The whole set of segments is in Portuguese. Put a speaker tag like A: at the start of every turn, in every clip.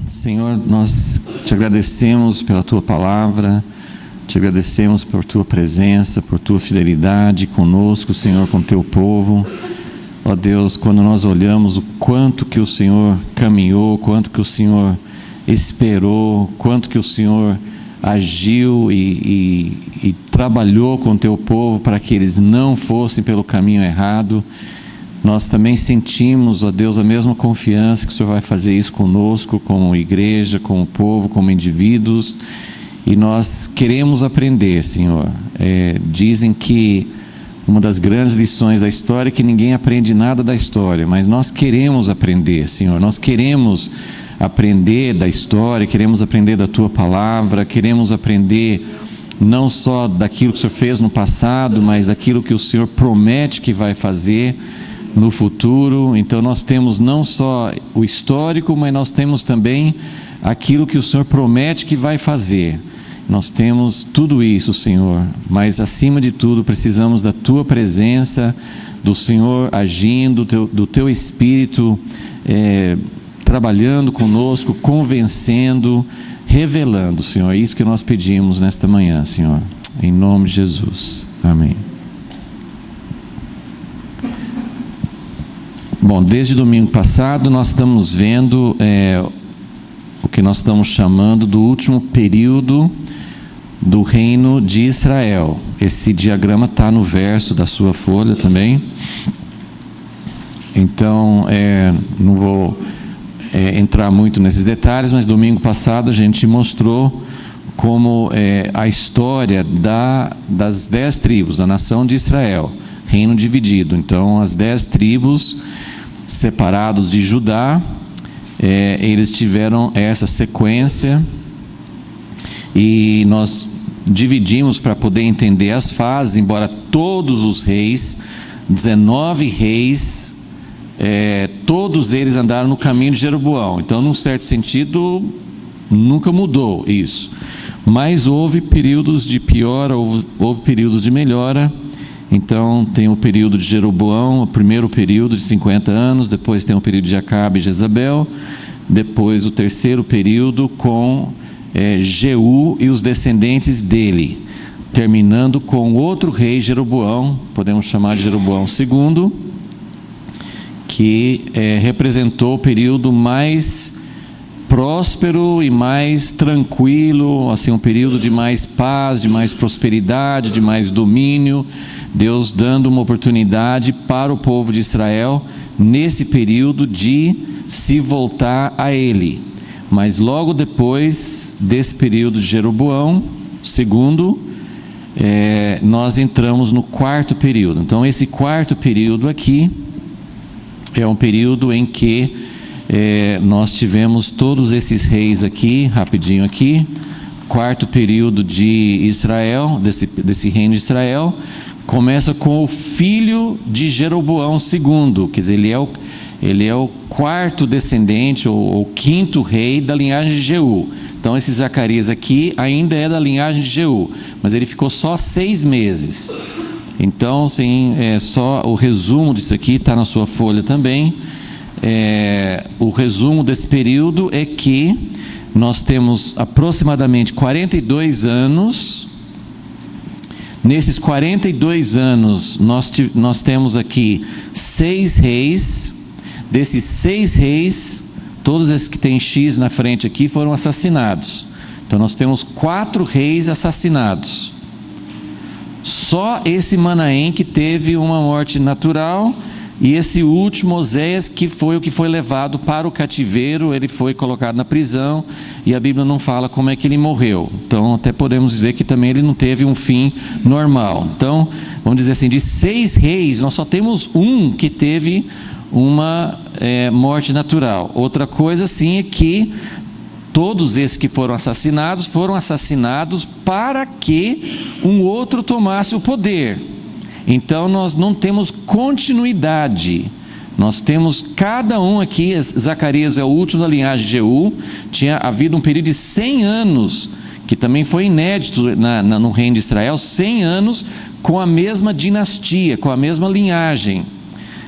A: Senhor, nós te agradecemos pela tua palavra, te agradecemos por tua presença, por tua fidelidade conosco, Senhor, com teu povo. Ó Deus, quando nós olhamos o quanto que o Senhor caminhou, quanto que o Senhor esperou, quanto que o Senhor agiu e trabalhou com o teu povo para que eles não fossem pelo caminho errado, nós também sentimos, ó Deus, a mesma confiança que o Senhor vai fazer isso conosco, como igreja, como povo, como indivíduos, e nós queremos aprender, Senhor. Dizem que uma das grandes lições da história é que ninguém aprende nada da história, mas nós queremos aprender, Senhor, nós queremos aprender da história, queremos aprender da tua palavra, queremos aprender não só daquilo que o Senhor fez no passado, mas daquilo que o Senhor promete que vai fazer no futuro. Então nós temos não só o histórico, mas nós temos também aquilo que o Senhor promete que vai fazer. Nós temos tudo isso, Senhor, mas acima de tudo precisamos da tua presença, do Senhor agindo, do teu Espírito trabalhando conosco, convencendo, revelando, Senhor. É isso que nós pedimos nesta manhã, Senhor, em nome de Jesus, amém. Bom, desde domingo passado nós estamos vendo o que nós estamos chamando do último período do reino de Israel. Esse diagrama está no verso da sua folha também. Então, não vou entrar muito nesses detalhes, mas domingo passado a gente mostrou como a história das 10 tribos, da nação de Israel, reino dividido. Então, as 10 tribos separados de Judá, eles tiveram essa sequência, e nós dividimos para poder entender as fases, embora todos os reis, 19 reis, todos eles andaram no caminho de Jeroboão. Então, num certo sentido, nunca mudou isso, mas houve períodos de piora, houve períodos de melhora. Então tem o período de Jeroboão, o primeiro período de 50 anos, depois tem o período de Acabe e Jezabel, depois o terceiro período com Jeú e os descendentes dele, terminando com outro rei, Jeroboão, podemos chamar de Jeroboão II, que representou o período mais próspero e mais tranquilo, assim, um período de mais paz, de mais prosperidade, de mais domínio, Deus dando uma oportunidade para o povo de Israel nesse período de se voltar a Ele. Mas logo depois desse período de Jeroboão II, nós entramos no quarto período. Então esse quarto período aqui é um período em que nós tivemos todos esses reis aqui, rapidinho aqui, quarto período de Israel, desse reino de Israel, começa com o filho de Jeroboão II, quer dizer, ele é o quarto descendente, ou quinto rei da linhagem de Jeú. Então esse Zacarias aqui ainda é da linhagem de Jeú, mas ele ficou só 6 meses. Então, sim, só o resumo disso aqui está na sua folha também. O resumo desse período é que nós temos aproximadamente 42 anos. Nesses 42 anos nós temos aqui 6 reis. Desses 6 reis, todos esses que tem X na frente aqui foram assassinados. Então nós temos 4 reis assassinados. Só esse Manaém que teve uma morte natural, e esse último, Oséias, que foi o que foi levado para o cativeiro, ele foi colocado na prisão, e a Bíblia não fala como é que ele morreu. Então até podemos dizer que também ele não teve um fim normal. Então, vamos dizer assim, de 6 reis, nós só temos um que teve uma morte natural. Outra coisa sim é que todos esses que foram assassinados para que um outro tomasse o poder. Então nós não temos continuidade. Nós temos cada um aqui. Zacarias é o último da linhagem de Jeú. Tinha havido um período de 100 anos, que também foi inédito no reino de Israel, 100 anos com a mesma dinastia, com a mesma linhagem.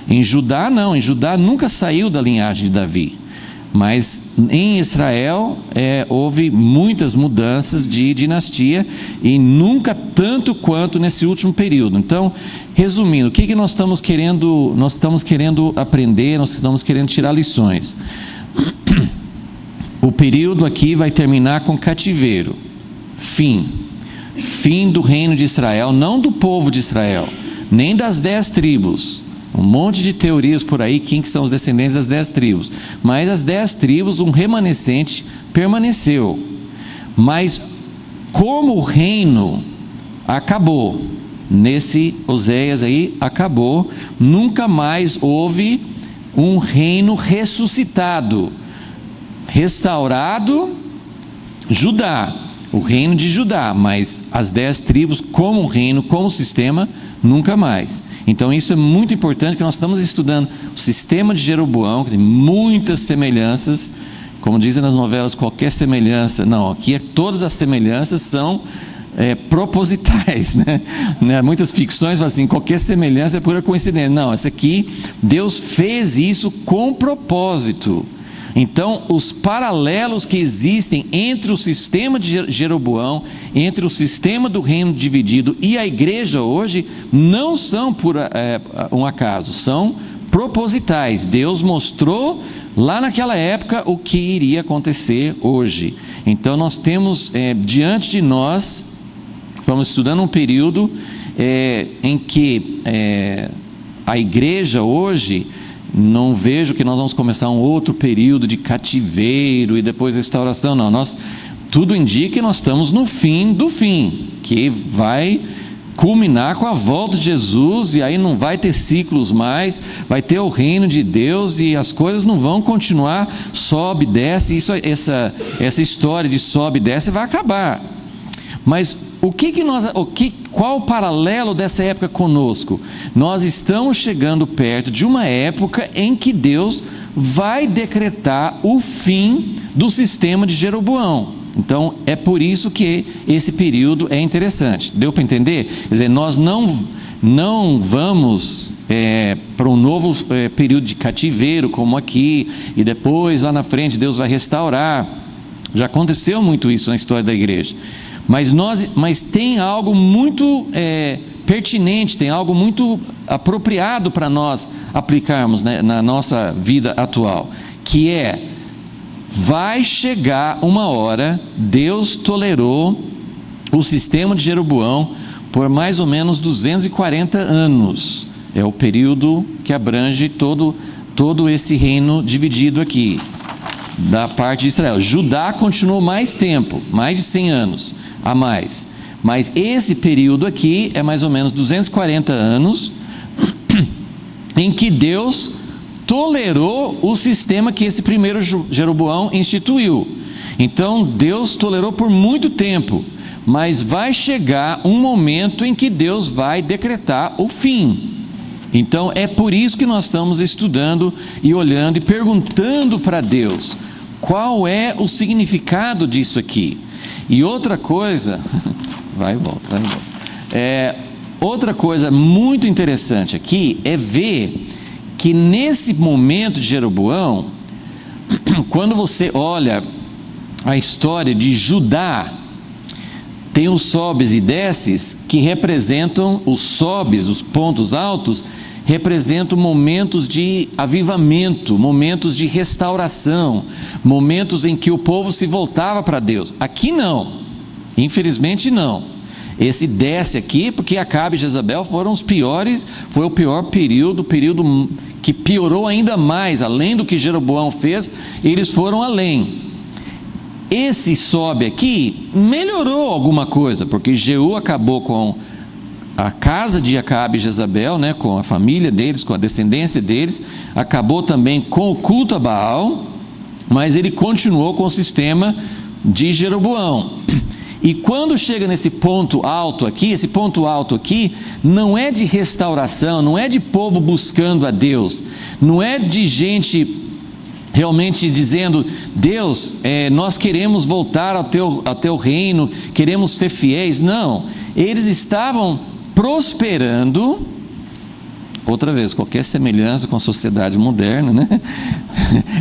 A: Em Judá não, em Judá nunca saiu da linhagem de Davi. Mas em Israel houve muitas mudanças de dinastia e nunca tanto quanto nesse último período. Então, resumindo, o que nós estamos querendo? Nós estamos querendo aprender, nós estamos querendo tirar lições. O período aqui vai terminar com cativeiro, fim do reino de Israel, não do povo de Israel, nem das 10 tribos. Um monte de teorias por aí, quem que são os descendentes das 10 tribos. Mas as 10 tribos, um remanescente permaneceu. Mas como o reino acabou, nesse Oséias aí acabou, nunca mais houve um reino ressuscitado, restaurado, Judá, o reino de Judá, mas as 10 tribos como reino, como sistema, nunca mais. Então isso é muito importante, que nós estamos estudando o sistema de Jeroboão, que tem muitas semelhanças, como dizem nas novelas, qualquer semelhança, não, aqui todas as semelhanças são propositais, né? Muitas ficções falam assim, qualquer semelhança é pura coincidência. Não, essa aqui, Deus fez isso com propósito. Então, os paralelos que existem entre o sistema de Jeroboão, entre o sistema do reino dividido e a igreja hoje, não são por um acaso, são propositais. Deus mostrou lá naquela época o que iria acontecer hoje. Então, nós temos diante de nós, estamos estudando um período em que a igreja hoje, não vejo que nós vamos começar um outro período de cativeiro e depois restauração, não. Tudo indica que nós estamos no fim do fim, que vai culminar com a volta de Jesus, e aí não vai ter ciclos mais, vai ter o reino de Deus e as coisas não vão continuar, sobe, desce, essa história de sobe e desce vai acabar. Mas qual o paralelo dessa época conosco? Nós estamos chegando perto de uma época em que Deus vai decretar o fim do sistema de Jeroboão. Então é por isso que esse período é interessante. Deu para entender? Quer dizer, nós não vamos para um novo período de cativeiro como aqui, e depois lá na frente Deus vai restaurar. Já aconteceu muito isso na história da igreja. Mas tem algo muito pertinente, tem algo muito apropriado para nós aplicarmos, né, na nossa vida atual, que vai chegar uma hora, Deus tolerou o sistema de Jeroboão por mais ou menos 240 anos, é o período que abrange todo esse reino dividido aqui, da parte de Israel. Judá continuou mais tempo, mais de 100 anos a mais, mas esse período aqui é mais ou menos 240 anos em que Deus tolerou o sistema que esse primeiro Jeroboão instituiu. Então Deus tolerou por muito tempo, mas vai chegar um momento em que Deus vai decretar o fim. Então é por isso que nós estamos estudando e olhando e perguntando para Deus qual é o significado disso aqui. E outra coisa, vai e volta. Outra coisa muito interessante aqui é ver que nesse momento de Jeroboão, quando você olha a história de Judá, tem os sobes e desces que representam os sobes, os pontos altos, representam momentos de avivamento, momentos de restauração, momentos em que o povo se voltava para Deus. Aqui não, infelizmente não. Esse desce aqui, porque Acabe e Jezabel foram os piores, foi o pior período, que piorou ainda mais, além do que Jeroboão fez, eles foram além. Esse sobe aqui melhorou alguma coisa, porque Jeú acabou com a casa de Acabe e Jezabel, né, com a família deles, com a descendência deles, acabou também com o culto a Baal, mas ele continuou com o sistema de Jeroboão. E quando chega nesse ponto alto aqui, esse ponto alto aqui não é de restauração, não é de povo buscando a Deus, não é de gente realmente dizendo, Deus, nós queremos voltar ao teu reino, queremos ser fiéis. Não, eles estavam prosperando. Outra vez, qualquer semelhança com a sociedade moderna, né?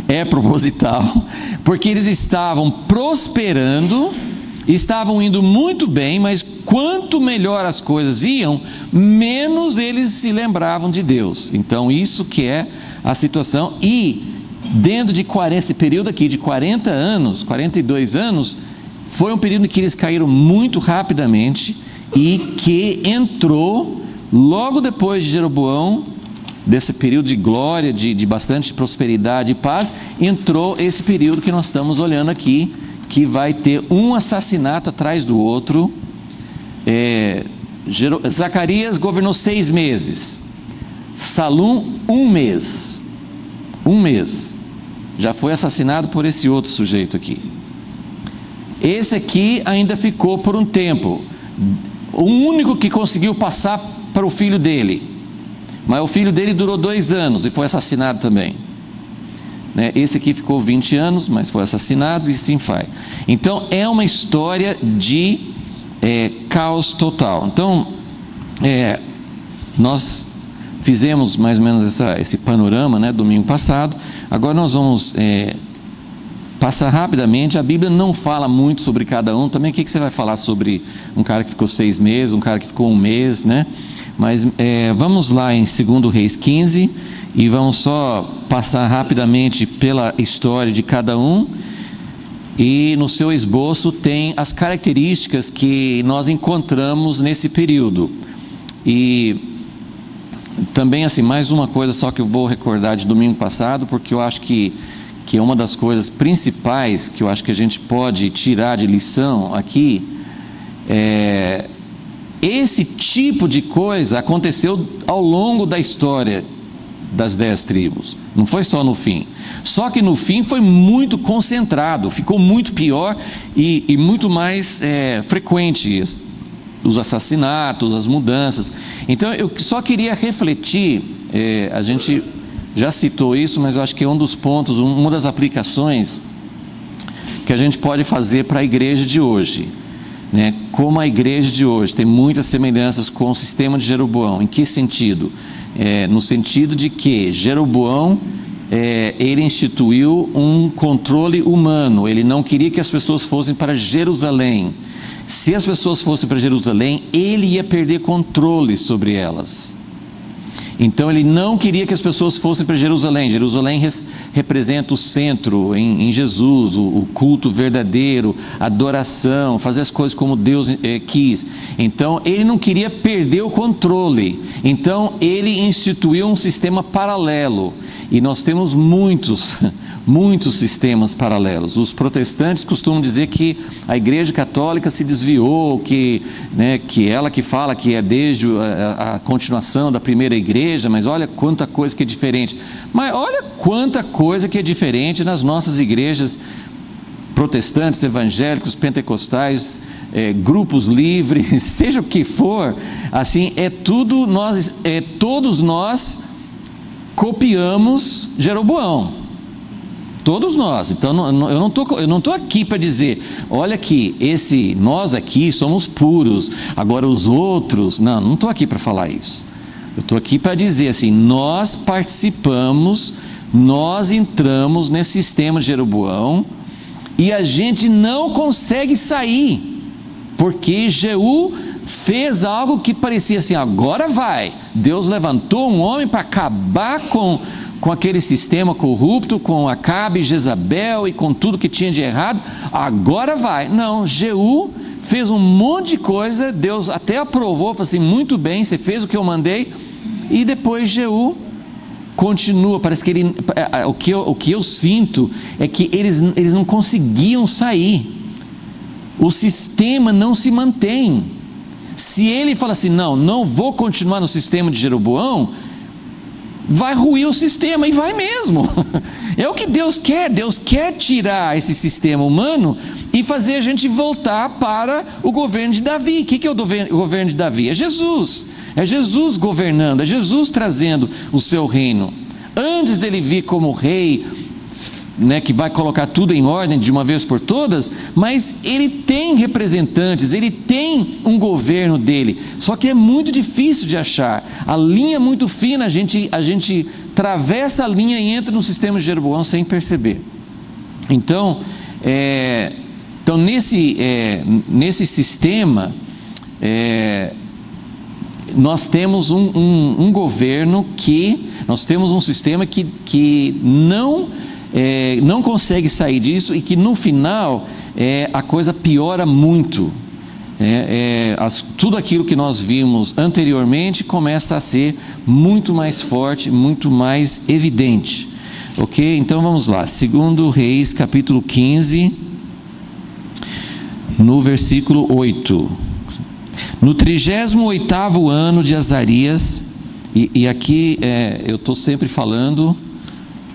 A: é proposital, porque eles estavam prosperando, estavam indo muito bem, mas quanto melhor as coisas iam, menos eles se lembravam de Deus. Então isso que é a situação. E dentro de esse período aqui de 40 anos, 42 anos, foi um período em que eles caíram muito rapidamente, e que entrou logo depois de Jeroboão, desse período de glória, de bastante prosperidade e paz, entrou esse período que nós estamos olhando aqui, que vai ter um assassinato atrás do outro. Zacarias governou 6 meses, Salum 1 mês, já foi assassinado por esse outro sujeito aqui. Esse aqui ainda ficou por um tempo, o único que conseguiu passar para o filho dele, mas o filho dele durou 2 anos e foi assassinado também, né? Esse aqui ficou 20 anos, mas foi assassinado, e assim vai. Então é uma história de caos total. Então nós fizemos mais ou menos esse panorama, né, domingo passado. Agora nós vamos passar rapidamente. A Bíblia não fala muito sobre cada um. Também o que você vai falar sobre um cara que ficou 6 meses, um cara que ficou 1 mês, né? Mas vamos lá em 2 Reis 15 e vamos só passar rapidamente pela história de cada um. E no seu esboço tem as características que nós encontramos nesse período. E também, assim, mais uma coisa só que eu vou recordar de domingo passado, porque eu acho que é uma das coisas principais que eu acho que a gente pode tirar de lição aqui. Esse tipo de coisa aconteceu ao longo da história das 10 tribos, não foi só no fim. Só que no fim foi muito concentrado, ficou muito pior e muito mais frequente os assassinatos, as mudanças. Então eu só queria refletir, a gente já citou isso, mas eu acho que é um dos pontos, uma das aplicações que a gente pode fazer para a igreja de hoje, né? Como a igreja de hoje tem muitas semelhanças com o sistema de Jeroboão. Em que sentido? No sentido de que Jeroboão, ele instituiu um controle humano. Ele não queria que as pessoas fossem para Jerusalém. Se as pessoas fossem para Jerusalém, ele ia perder controle sobre elas. Então ele não queria que as pessoas fossem para Jerusalém. Jerusalém representa o centro em Jesus, o culto verdadeiro, a adoração, fazer as coisas como Deus quis. Então ele não queria perder o controle. Então ele instituiu um sistema paralelo. E nós temos muitos sistemas paralelos. Os protestantes costumam dizer que a Igreja Católica se desviou, que ela que fala que é desde a continuação da primeira igreja, mas olha quanta coisa que é diferente. Mas olha quanta coisa que é diferente nas nossas igrejas protestantes, evangélicos, pentecostais, grupos livres, seja o que for, assim, todos nós copiamos Jeroboão. Todos nós. Então eu não estou aqui para dizer, olha aqui, nós aqui somos puros, agora os outros, não estou aqui para falar isso. Eu estou aqui para dizer assim, nós participamos, nós entramos nesse sistema de Jeroboão e a gente não consegue sair, porque Jeú fez algo que parecia assim, agora vai. Deus levantou um homem para acabar com aquele sistema corrupto, com Acabe, Jezabel e com tudo que tinha de errado, agora vai. Não, Jeú fez um monte de coisa, Deus até aprovou, falou assim, muito bem, você fez o que eu mandei, e depois Jeú continua, parece que o que eu sinto é que eles não conseguiam sair, o sistema não se mantém. Se ele fala assim, não vou continuar no sistema de Jeroboão, vai ruir o sistema, e vai mesmo. É o que Deus quer tirar esse sistema humano e fazer a gente voltar para o governo de Davi. O que é o governo de Davi? É Jesus governando, é Jesus trazendo o seu reino. Antes dele vir como rei né, que vai colocar tudo em ordem de uma vez por todas, mas ele tem representantes, ele tem um governo dele, só que é muito difícil de achar, a linha é muito fina, a gente atravessa a linha e entra no sistema de Jeroboão sem perceber. Então nesse sistema, nós temos um governo nós temos um sistema que não consegue sair disso, e que no final a coisa piora muito. Tudo aquilo que nós vimos anteriormente começa a ser muito mais forte, muito mais evidente. Ok? Então vamos lá, 2 Reis capítulo 15, no versículo 8. No 38º ano de Azarias, e aqui eu estou sempre falando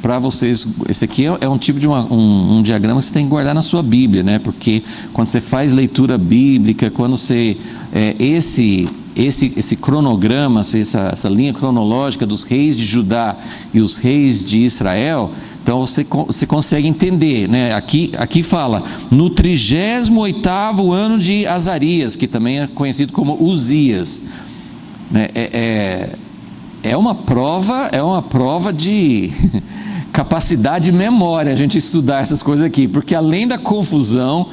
A: para vocês, esse aqui é um tipo de um diagrama que você tem que guardar na sua Bíblia, né? Porque quando você faz leitura bíblica, quando você esse cronograma, essa linha cronológica dos reis de Judá e os reis de Israel, então você consegue entender, né? Aqui fala no 38º ano de Azarias, que também é conhecido como Uzias, né? É uma prova de capacidade de memória a gente estudar essas coisas aqui, porque além da confusão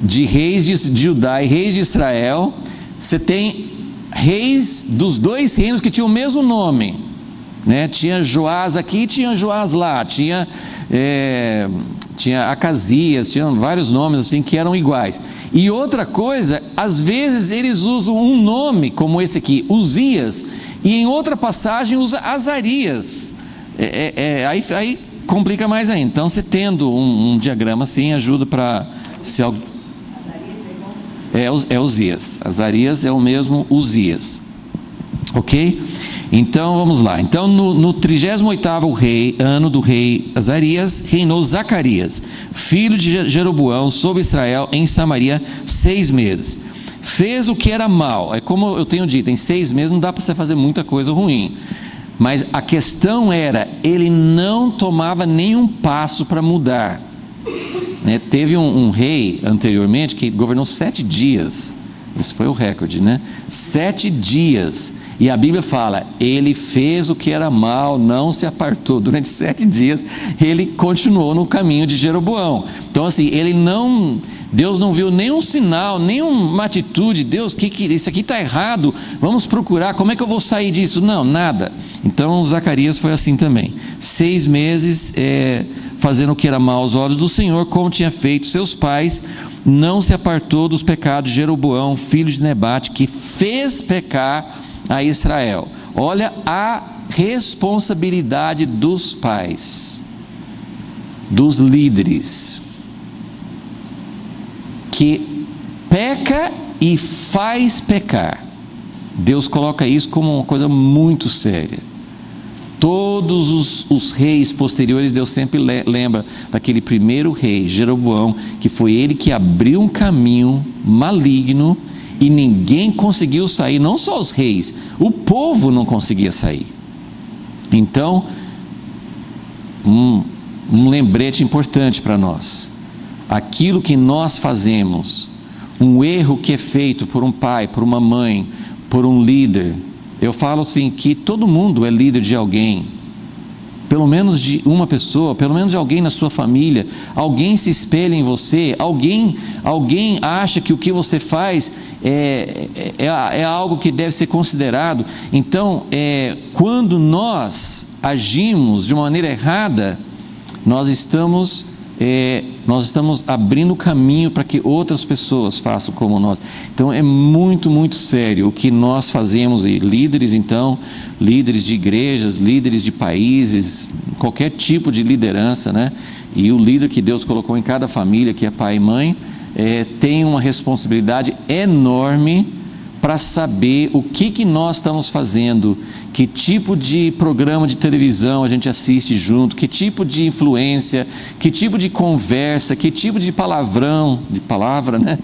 A: de reis de Judá e reis de Israel, você tem reis dos dois reinos que tinham o mesmo nome, né? Tinha Joás aqui, tinha Joás lá, tinha Acasias, tinha vários nomes assim que eram iguais. E outra coisa, às vezes eles usam um nome como esse aqui, Uzias, e em outra passagem usa Azarias. Aí complica mais ainda. Então, você tendo um diagrama assim, ajuda para se Uzias. Azarias é o mesmo Uzias. Ok? Então vamos lá. Então no 38º ano do rei Azarias, reinou Zacarias, filho de Jeroboão, sobre Israel em Samaria 6 meses. Fez o que era mal. Como eu tenho dito, em 6 meses não dá para você fazer muita coisa ruim. Mas a questão era, ele não tomava nenhum passo para mudar, né? Teve um rei anteriormente que governou 7 dias. Isso foi o recorde, né? 7 dias. E a Bíblia fala, ele fez o que era mal, não se apartou. Durante 7 dias, ele continuou no caminho de Jeroboão. Então assim, Deus não viu nenhum sinal, nenhuma atitude. Deus, isso aqui está errado, vamos procurar, como é que eu vou sair disso? Não, nada. Então Zacarias foi assim também, 6 meses fazendo o que era mal aos olhos do Senhor, como tinha feito seus pais. Não se apartou dos pecados de Jeroboão, filho de Nebate, que fez pecar a Israel. Olha a responsabilidade dos pais, dos líderes, que peca e faz pecar. Deus coloca isso como uma coisa muito séria. Todos os reis posteriores, Deus sempre lembra daquele primeiro rei, Jeroboão, que foi ele que abriu um caminho maligno e ninguém conseguiu sair, não só os reis, o povo não conseguia sair. Então, um lembrete importante para nós: aquilo que nós fazemos, um erro que é feito por um pai, por uma mãe, por um líder, eu falo assim, que todo mundo é líder de alguém, pelo menos de uma pessoa, pelo menos de alguém na sua família. Alguém se espelha em você, alguém acha que o que você faz é algo que deve ser considerado. Então, quando nós agimos de uma maneira errada, nós estamos abrindo caminho para que outras pessoas façam como nós. Então é muito, muito sério o que nós fazemos, e líderes de igrejas, líderes de países, qualquer tipo de liderança, né? E o líder que Deus colocou em cada família, que é pai e mãe, tem uma responsabilidade enorme para saber o que nós estamos fazendo, que tipo de programa de televisão a gente assiste junto, que tipo de influência, que tipo de conversa, que tipo de palavra, né?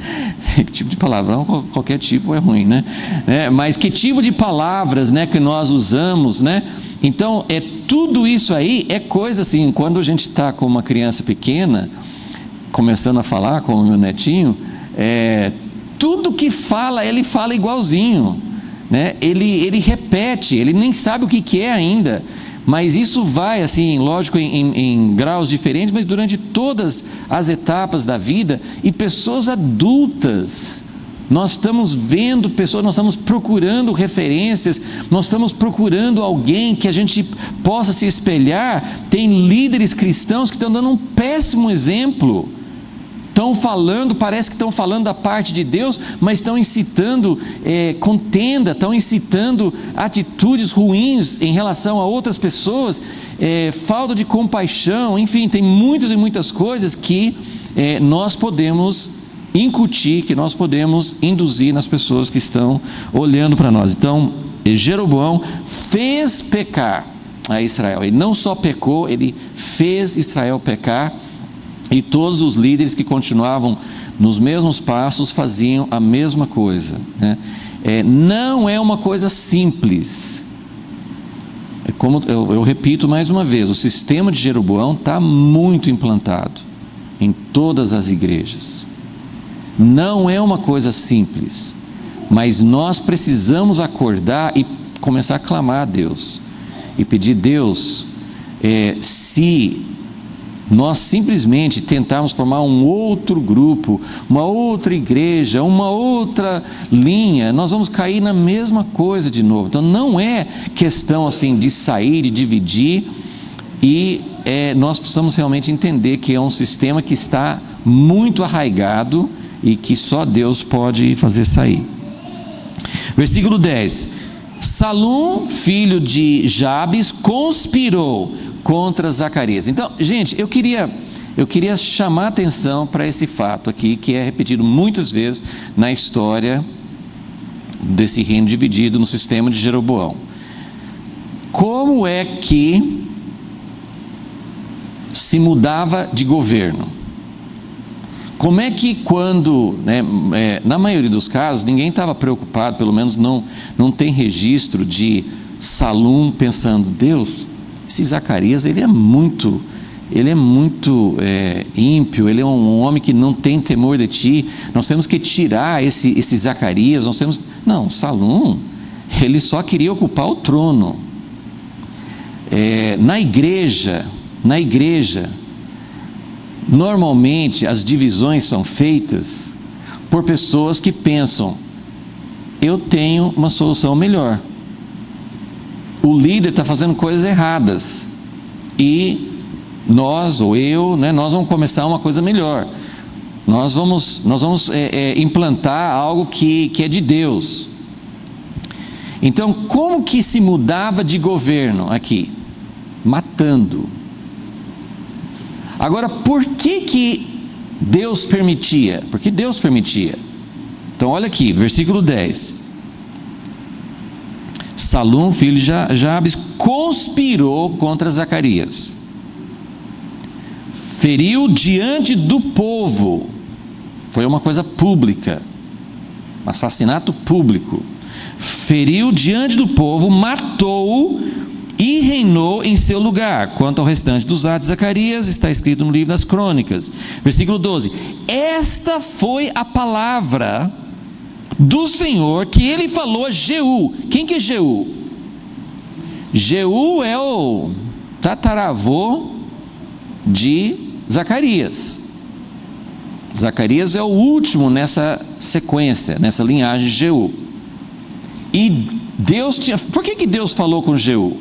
A: Que tipo de palavrão, qualquer tipo é ruim, né? Mas que tipo de palavras, né, que nós usamos, né? Então, tudo isso aí é coisa assim, quando a gente está com uma criança pequena, começando a falar com o meu netinho, tudo que fala, ele fala igualzinho, né? Ele repete, ele nem sabe o que é ainda, mas isso vai assim, lógico, em graus diferentes, mas durante todas as etapas da vida. E pessoas adultas, nós estamos vendo pessoas, nós estamos procurando referências, nós estamos procurando alguém que a gente possa se espelhar. Tem líderes cristãos que estão dando um péssimo exemplo, estão falando, parece que estão falando da parte de Deus, mas estão incitando contenda, estão incitando atitudes ruins em relação a outras pessoas, falta de compaixão, enfim, tem muitas e muitas coisas que nós podemos incutir, que nós podemos induzir nas pessoas que estão olhando para nós. Então, Jeroboão fez pecar a Israel. Ele não só pecou, ele fez Israel pecar, e todos os líderes que continuavam nos mesmos passos faziam a mesma coisa, né? Não é uma coisa simples. Como eu repito mais uma vez, o sistema de Jeroboão está muito implantado em todas as igrejas. Não é uma coisa simples, mas nós precisamos acordar e começar a clamar a Deus e pedir: Deus, se nós simplesmente tentarmos formar um outro grupo, uma outra igreja, uma outra linha, nós vamos cair na mesma coisa de novo. Então não é questão assim de sair, de dividir, e nós precisamos realmente entender que é um sistema que está muito arraigado e que só Deus pode fazer sair. Versículo 10: Salum, filho de Jabes, conspirou contra Zacarias. Então, gente, eu queria chamar a atenção para esse fato aqui, que é repetido muitas vezes na história desse reino dividido no sistema de Jeroboão. Como é que se mudava de governo? Como é que quando, na maioria dos casos, ninguém estava preocupado, pelo menos não tem registro de Salum pensando: Deus, esse Zacarias, ele é muito ímpio, ele é um homem que não tem temor de ti, nós temos que tirar esse Zacarias, não, Salum, ele só queria ocupar o trono. Na igreja, normalmente as divisões são feitas por pessoas que pensam: eu tenho uma solução melhor, o líder está fazendo coisas erradas, e nós, ou eu, nós vamos começar uma coisa melhor, nós vamos implantar algo que é de Deus. Então, como que se mudava de governo aqui? Matando. Agora, por que Deus permitia? Porque Deus permitia. Então, olha aqui, versículo 10. Salum, filho de Jabes, conspirou contra Zacarias. Feriu diante do povo. Foi uma coisa pública. Um assassinato público. Feriu diante do povo, matou-o e reinou em seu lugar. Quanto ao restante dos atos de Zacarias, está escrito no livro das Crônicas. Versículo 12. Esta foi a palavra do Senhor que ele falou a Jeú. Quem que é Jeú? Jeú é o tataravô de Zacarias. Zacarias é o último nessa sequência, nessa linhagem de Jeú. E Deus tinha... Por que Deus falou com Jeú?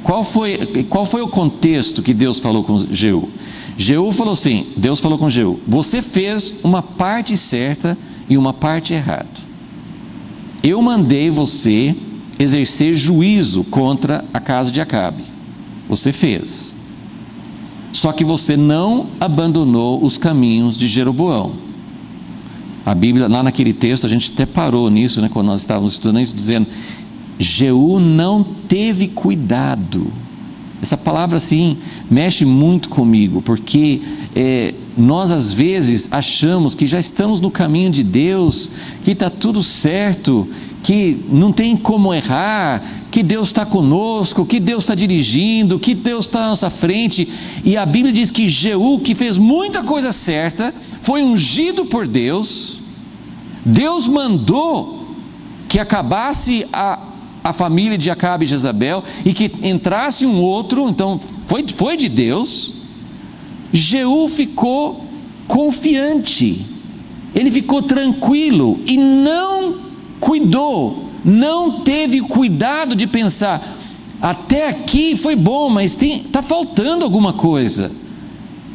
A: Qual foi o contexto que Deus falou com Jeú? Jeú falou assim, Deus falou com Jeú: você fez uma parte certa e uma parte errada. Eu mandei você exercer juízo contra a casa de Acabe. Você fez. Só que você não abandonou os caminhos de Jeroboão. A Bíblia, lá naquele texto, a gente até parou nisso, quando nós estávamos estudando isso, dizendo: Jeú não teve cuidado Essa palavra assim mexe muito comigo, porque nós às vezes achamos que já estamos no caminho de Deus, que está tudo certo, que não tem como errar, que Deus está conosco, que Deus está dirigindo, que Deus está à nossa frente. E a Bíblia diz que Jeú, que fez muita coisa certa, foi ungido por Deus. Deus mandou que acabasse a família de Acabe e Jezabel e que entrasse um outro. Então foi de Deus. Jeú ficou confiante, ele ficou tranquilo e não cuidou, não teve cuidado de pensar: até aqui foi bom, mas está faltando alguma coisa,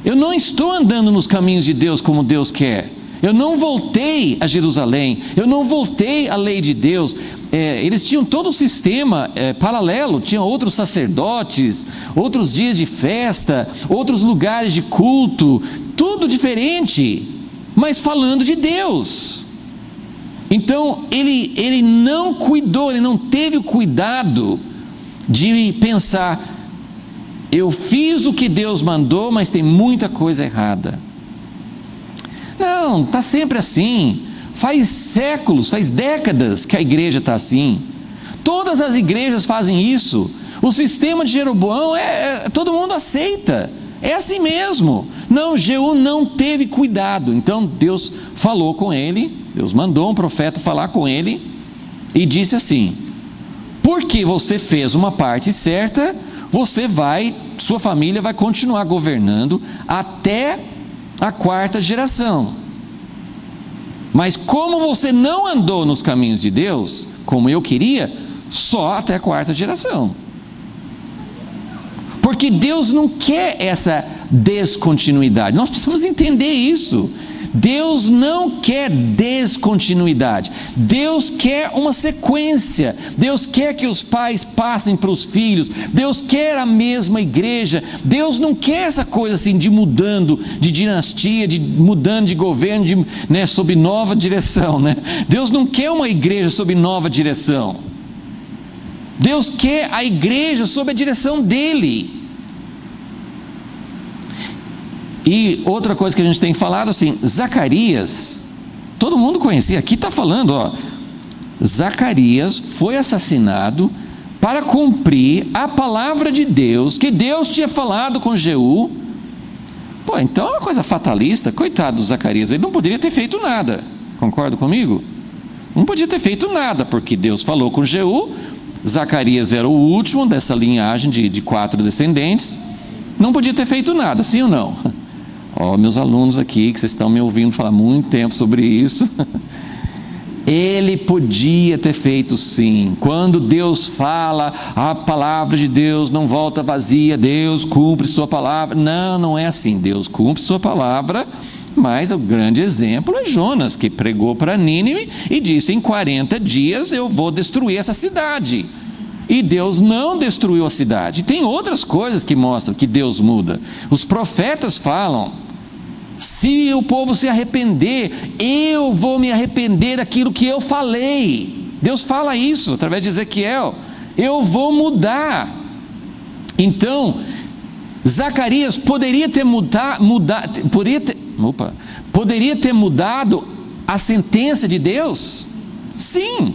A: eu não estou andando nos caminhos de Deus como Deus quer, eu não voltei a Jerusalém, eu não voltei à lei de Deus. Eles tinham todo o sistema paralelo, tinham outros sacerdotes, outros dias de festa, outros lugares de culto, tudo diferente, mas falando de Deus. Então ele não cuidou, ele não teve o cuidado de pensar: eu fiz o que Deus mandou, mas tem muita coisa errada. Não, está sempre assim. Faz séculos, faz décadas que a igreja está assim. Todas as igrejas fazem isso. O sistema de Jeroboão todo mundo aceita. É assim mesmo. Não, Jeú não teve cuidado. Então Deus falou com ele, Deus mandou um profeta falar com ele e disse assim: porque você fez uma parte certa, sua família vai continuar governando até a 4ª geração. Mas como você não andou nos caminhos de Deus, como eu queria, só até a 4ª geração. Porque Deus não quer essa descontinuidade. Nós precisamos entender isso. Deus não quer descontinuidade. Deus quer uma sequência. Deus quer que os pais passem para os filhos. Deus quer a mesma igreja. Deus não quer essa coisa assim de mudando de dinastia, de mudando de governo, sob nova direção, né? Deus não quer uma igreja sob nova direção. Deus quer a igreja sob a direção dele. E outra coisa que a gente tem falado assim, Zacarias, todo mundo conhecia, aqui está falando, Zacarias foi assassinado para cumprir a palavra de Deus, que Deus tinha falado com Jeú. Então é uma coisa fatalista. Coitado do Zacarias, ele não poderia ter feito nada, concorda comigo? Não podia ter feito nada, porque Deus falou com Jeú. Zacarias era o último dessa linhagem de 4 descendentes, não podia ter feito nada, sim ou não? Meus alunos aqui, que vocês estão me ouvindo falar muito tempo sobre isso, ele podia ter feito sim. Quando Deus fala, a palavra de Deus não volta vazia, Deus cumpre sua palavra. Não é assim. Deus cumpre sua palavra, mas o grande exemplo é Jonas, que pregou para Nínive e disse: em 40 dias eu vou destruir essa cidade. E Deus não destruiu a cidade. Tem outras coisas que mostram que Deus muda. Os profetas falam: se o povo se arrepender, eu vou me arrepender daquilo que eu falei. Deus fala isso através de Ezequiel: eu vou mudar. Então Zacarias poderia ter poderia ter mudado a sentença de Deus? Sim,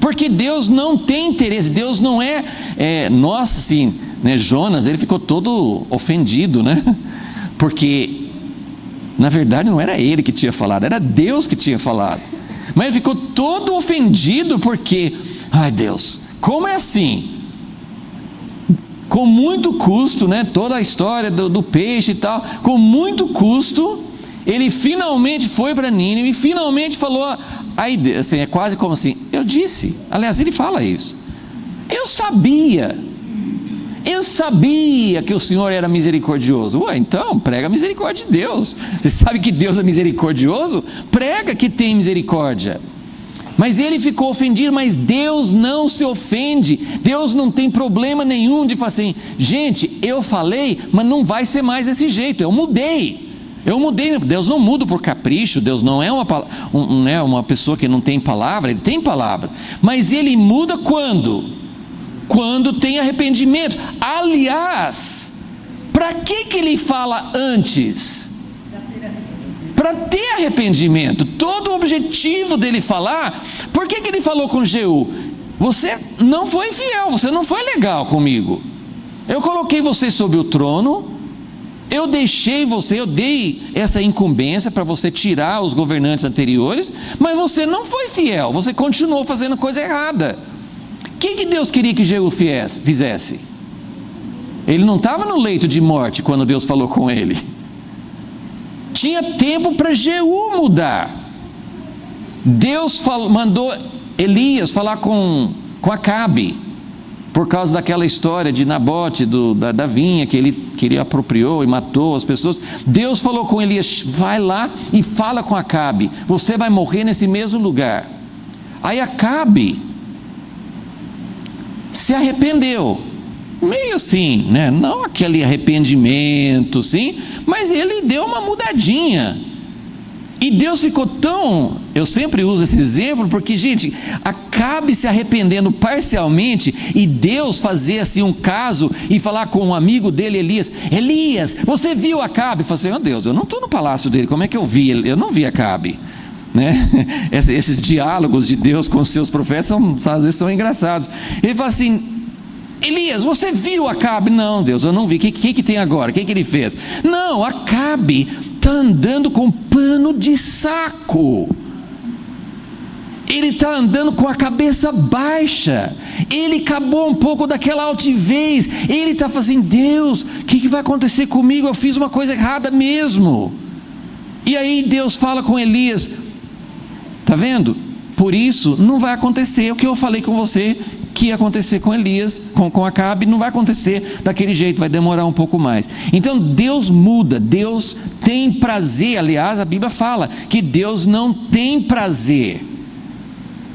A: porque Deus não tem interesse. Deus não nossa, sim, Jonas, ele ficou todo ofendido, porque na verdade não era ele que tinha falado, era Deus que tinha falado, mas ele ficou todo ofendido porque, ai Deus, como é assim? Com muito custo, toda a história do peixe e tal, com muito custo, ele finalmente foi para Nínive e finalmente falou, assim, é quase como assim: eu disse, aliás, ele fala isso, eu sabia que o Senhor era misericordioso. Então prega a misericórdia de Deus. Você sabe que Deus é misericordioso? Prega que tem misericórdia. Mas ele ficou ofendido. Mas Deus não se ofende. Deus não tem problema nenhum de falar assim: gente, eu falei, mas não vai ser mais desse jeito, eu mudei. Deus não muda por capricho. Deus não é uma pessoa que não tem palavra. Ele tem palavra, mas ele muda quando? quando tem arrependimento. Aliás, para que ele fala antes? Para ter arrependimento. Todo o objetivo dele falar. Por que ele falou com Jeú? Você não foi fiel, você não foi legal comigo. Eu coloquei você sobre o trono, eu deixei você, eu dei essa incumbência para você tirar os governantes anteriores, mas você não foi fiel, você continuou fazendo coisa errada. O que Deus queria que Jeú fizesse? Ele não estava no leito de morte quando Deus falou com ele. Tinha tempo para Jeú mudar. Deus mandou Elias falar com Acabe, por causa daquela história de Nabote, da vinha que ele apropriou e matou as pessoas. Deus falou com Elias: vai lá e fala com Acabe, você vai morrer nesse mesmo lugar. Aí Acabe se arrependeu, meio assim, né? Não aquele arrependimento, sim, mas ele deu uma mudadinha. E Deus ficou tão... Eu sempre uso esse exemplo porque, gente, Acabe se arrependendo parcialmente e Deus fazer assim um caso e falar com um amigo dele, Elias, você viu Acabe? Eu falei assim: meu Deus, eu não estou no palácio dele, como é que eu vi? Eu não vi Acabe, né? Esses diálogos de Deus com os seus profetas às vezes são engraçados. Ele fala assim: Elias, você viu Acabe? Não, Deus, eu não vi. O que tem agora? O que ele fez? Não, Acabe está andando com pano de saco. Ele está andando com a cabeça baixa. Ele acabou um pouco daquela altivez. Ele está fazendo: Deus, o que vai acontecer comigo? Eu fiz uma coisa errada mesmo. E aí Deus fala com Elias: está vendo? Por isso não vai acontecer o que eu falei com você que ia acontecer com Elias, com Acabe. Não vai acontecer daquele jeito, vai demorar um pouco mais. Então Deus muda, Deus tem prazer. Aliás, a Bíblia fala que Deus não tem prazer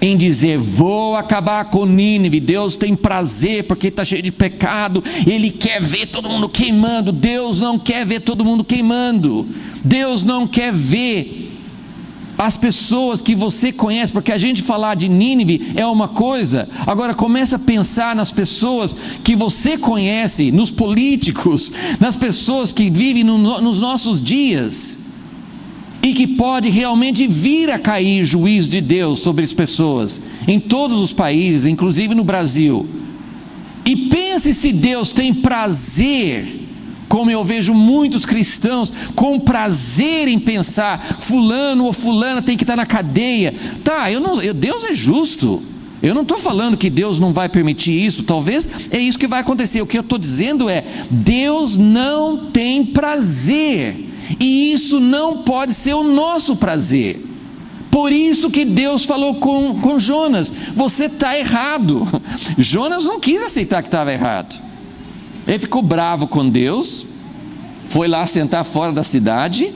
A: em dizer: vou acabar com Nínive. Deus tem prazer porque está cheio de pecado, Ele quer ver todo mundo queimando. Deus não quer ver todo mundo queimando. Deus não quer ver as pessoas que você conhece, porque a gente falar de Nínive é uma coisa, agora começa a pensar nas pessoas que você conhece, nos políticos, nas pessoas que vivem nos nossos dias, e que pode realmente vir a cair juízo de Deus sobre as pessoas, em todos os países, inclusive no Brasil. E pense se Deus tem prazer, como eu vejo muitos cristãos com prazer em pensar: fulano ou fulana tem que estar na cadeia. Tá, Deus é justo. Eu não estou falando que Deus não vai permitir isso. Talvez é isso que vai acontecer. O que eu estou dizendo é: Deus não tem prazer, e isso não pode ser o nosso prazer. Por isso que Deus falou com Jonas: você está errado. Jonas não quis aceitar que estava errado. Ele ficou bravo com Deus, foi lá sentar fora da cidade,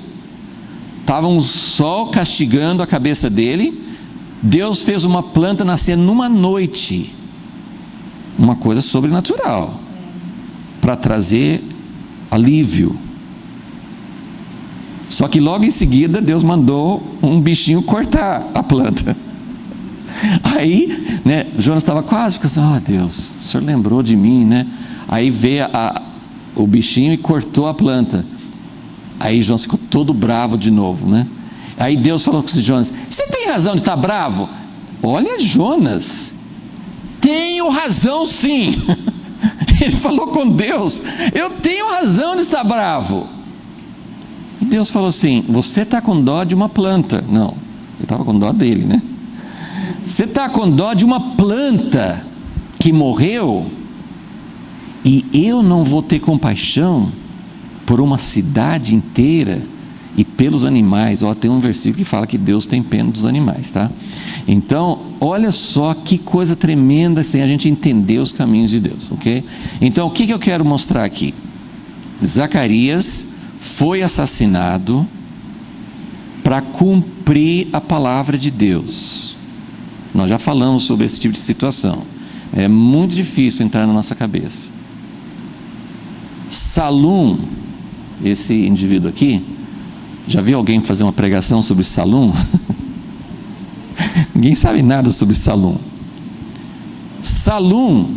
A: estava um sol castigando a cabeça dele. Deus fez uma planta nascer numa noite, uma coisa sobrenatural, para trazer alívio. Só que logo em seguida Deus mandou um bichinho cortar a planta. Aí, né, Jonas estava quase pensando: oh Deus, o Senhor lembrou de mim, né? Aí veio o bichinho e cortou a planta. Aí Jonas ficou todo bravo de novo, né? Aí Deus falou com esse Jonas: você tem razão de estar bravo? Olha, Jonas, tenho razão sim. Ele falou com Deus: eu tenho razão de estar bravo. E Deus falou assim: você está com dó de uma planta. Não, eu estava com dó dele, né? Você está com dó de uma planta que morreu, e eu não vou ter compaixão por uma cidade inteira e pelos animais. Tem um versículo que fala que Deus tem pena dos animais, tá? Então, olha só que coisa tremenda sem a gente entender os caminhos de Deus, ok? Então, o que eu quero mostrar aqui? Zacarias foi assassinado para cumprir a palavra de Deus. Nós já falamos sobre esse tipo de situação. É muito difícil entrar na nossa cabeça. Salum, esse indivíduo aqui, já viu alguém fazer uma pregação sobre Salum? Ninguém sabe nada sobre Salum. Salum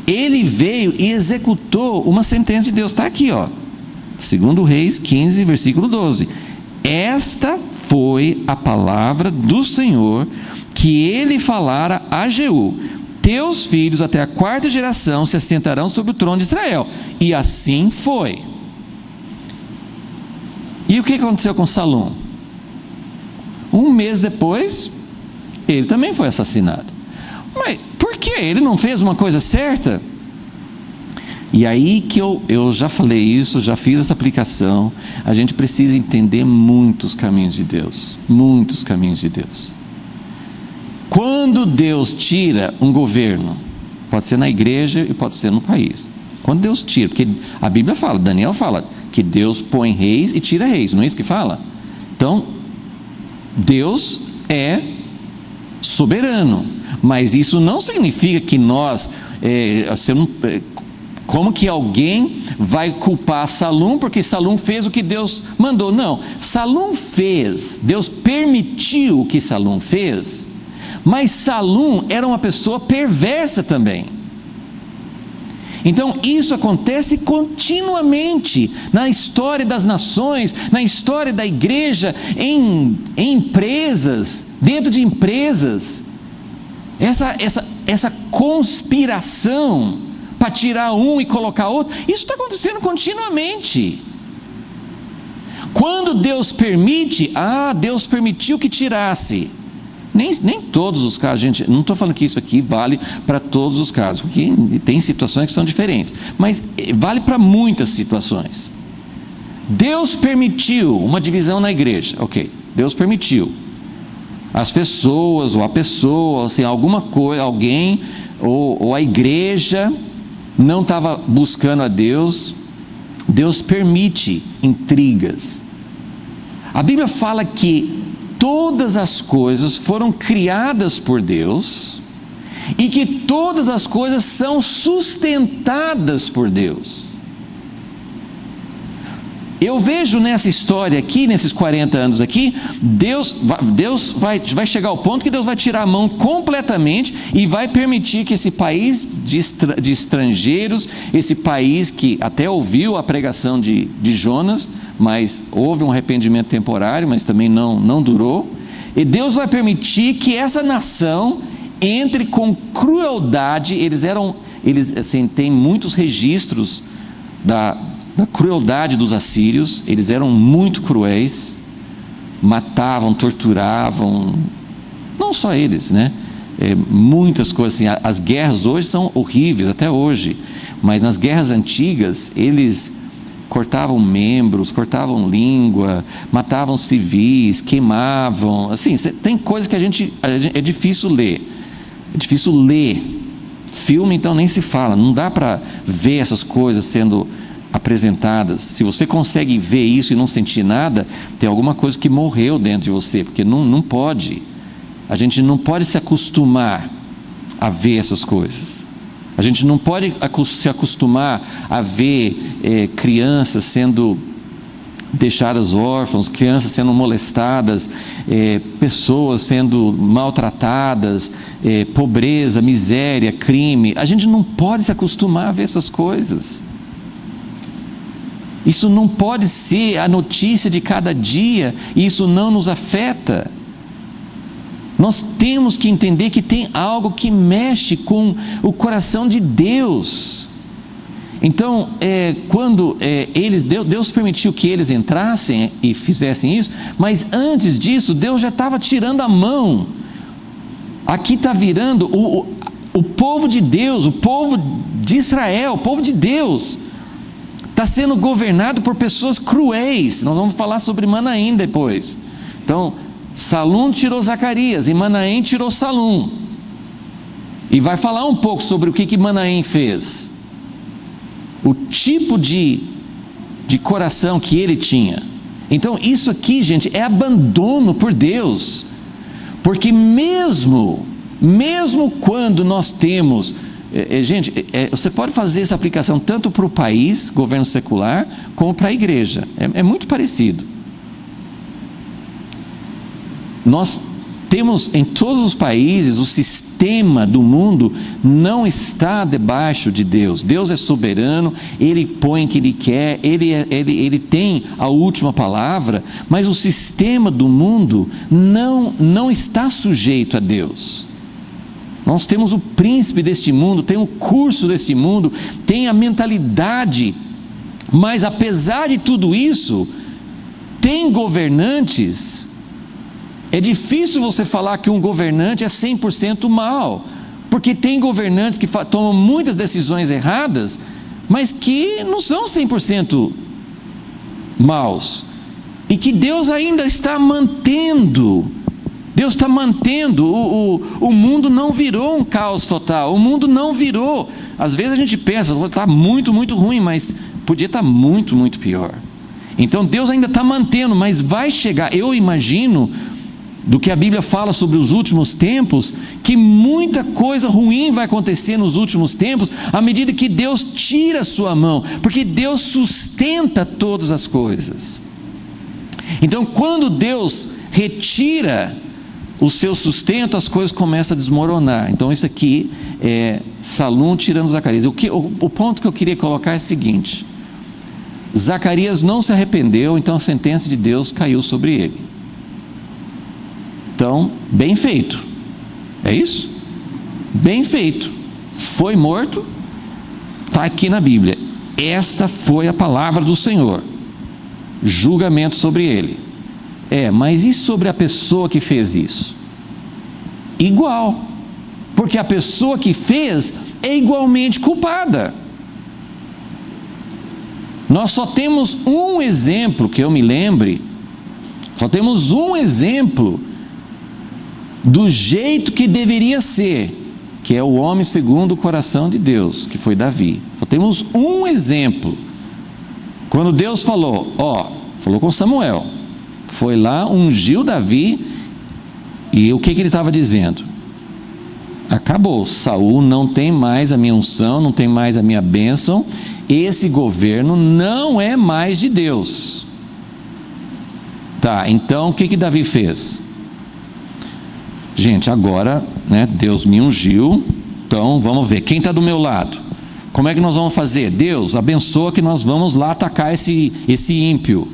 A: ele veio e executou uma sentença de Deus. Está aqui, ó. 2 Reis 15, versículo 12. Esta foi a palavra do Senhor que ele falara a Jeú: teus filhos até a 4ª geração se assentarão sobre o trono de Israel. E assim foi. E o que aconteceu com Salom? Um mês depois, ele também foi assassinado. Mas por que? Ele não fez uma coisa certa? E aí que eu já falei isso, já fiz essa aplicação. A gente precisa entender muitos caminhos de Deus. Muitos caminhos de Deus. Quando Deus tira um governo, pode ser na igreja e pode ser no país. Quando Deus tira, porque a Bíblia fala, Daniel fala, que Deus põe reis e tira reis, não é isso que fala? Então, Deus é soberano, mas isso não significa que nós, como que alguém vai culpar Salom porque Salom fez o que Deus mandou? Não, Salom fez, Deus permitiu o que Salom fez, mas Salom era uma pessoa perversa também. Então isso acontece continuamente na história das nações, na história da igreja, em empresas, dentro de empresas. Essa conspiração para tirar um e colocar outro, isso está acontecendo continuamente. Quando Deus permite, Deus permitiu que tirasse. Nem todos os casos, gente, não estou falando que isso aqui vale para todos os casos, porque tem situações que são diferentes, mas vale para muitas situações. Deus permitiu uma divisão na igreja, ok, Deus permitiu. As pessoas, ou a pessoa, assim, alguma coisa, alguém, ou a igreja não estava buscando a Deus, Deus permite intrigas. A Bíblia fala que todas as coisas foram criadas por Deus e que todas as coisas são sustentadas por Deus. Eu vejo nessa história aqui, nesses 40 anos aqui, Deus vai chegar ao ponto que Deus vai tirar a mão completamente e vai permitir que esse país de estrangeiros, esse país que até ouviu a pregação de Jonas, mas houve um arrependimento temporário, mas também não durou, e Deus vai permitir que essa nação entre com crueldade. Eles assim, tem muitos registros da crueldade dos assírios. Eles eram muito cruéis, matavam, torturavam, não só eles, né? Muitas coisas assim. As guerras hoje são horríveis, até hoje, mas nas guerras antigas, eles cortavam membros, cortavam língua, matavam civis, queimavam, assim, tem coisas que é difícil ler, filme então nem se fala, não dá para ver essas coisas sendo apresentadas. Se você consegue ver isso e não sentir nada, tem alguma coisa que morreu dentro de você, porque não pode, a gente não pode se acostumar a ver essas coisas. A gente não pode se acostumar a ver crianças sendo deixadas órfãos, crianças sendo molestadas, pessoas sendo maltratadas, pobreza, miséria, crime. A gente não pode se acostumar a ver essas coisas. Isso não pode ser a notícia de cada dia, e isso não nos afeta. Nós temos que entender que tem algo que mexe com o coração de Deus. Então, quando Deus permitiu que eles entrassem e fizessem isso, mas antes disso, Deus já estava tirando a mão. Aqui está virando o povo de Deus, o povo de Israel, o povo de Deus, está sendo governado por pessoas cruéis. Nós vamos falar sobre Manaém depois. Então, Salum tirou Zacarias e Manaém tirou Salum. E vai falar um pouco sobre o que Manaém fez. O tipo de coração que ele tinha. Então isso aqui, gente, é abandono por Deus. Porque mesmo quando nós temos... você pode fazer essa aplicação tanto para o país, governo secular, como para a igreja. É muito parecido. Nós temos em todos os países, o sistema do mundo não está debaixo de Deus. Deus é soberano, Ele põe o que Ele quer, Ele tem a última palavra, mas o sistema do mundo não está sujeito a Deus. Nós temos o príncipe deste mundo, tem o curso deste mundo, tem a mentalidade, mas apesar de tudo isso, tem governantes. É difícil você falar que um governante é 100% mal, porque tem governantes que tomam muitas decisões erradas, mas que não são 100% maus, e que Deus ainda está mantendo. Deus está mantendo, o mundo não virou um caos total, o mundo não virou. Às vezes a gente pensa, está muito, muito ruim, mas podia estar muito, muito pior. Então Deus ainda está mantendo, mas vai chegar, eu imagino, do que a Bíblia fala sobre os últimos tempos, que muita coisa ruim vai acontecer nos últimos tempos, à medida que Deus tira a sua mão, porque Deus sustenta todas as coisas. Então quando Deus retira o seu sustento, as coisas começam a desmoronar. Então isso aqui é Salum tirando Zacarias. O ponto que eu queria colocar é o seguinte: Zacarias não se arrependeu, então a sentença de Deus caiu sobre ele. Então, bem feito, é isso? Bem feito, foi morto, está aqui na Bíblia, esta foi a palavra do Senhor, julgamento sobre ele. Mas e sobre a pessoa que fez isso? Igual, porque a pessoa que fez é igualmente culpada. Nós só temos um exemplo, que eu me lembre, só temos um exemplo do jeito que deveria ser, que é o homem segundo o coração de Deus, que foi Davi. Só temos um exemplo. Quando Deus falou com Samuel, foi lá, ungiu Davi, e o que ele estava dizendo? Acabou, Saul não tem mais a minha unção, não tem mais a minha bênção, esse governo não é mais de Deus. Então o que Davi fez? Gente, agora, Deus me ungiu, então vamos ver, quem está do meu lado? Como é que nós vamos fazer? Deus, abençoa que nós vamos lá atacar esse ímpio.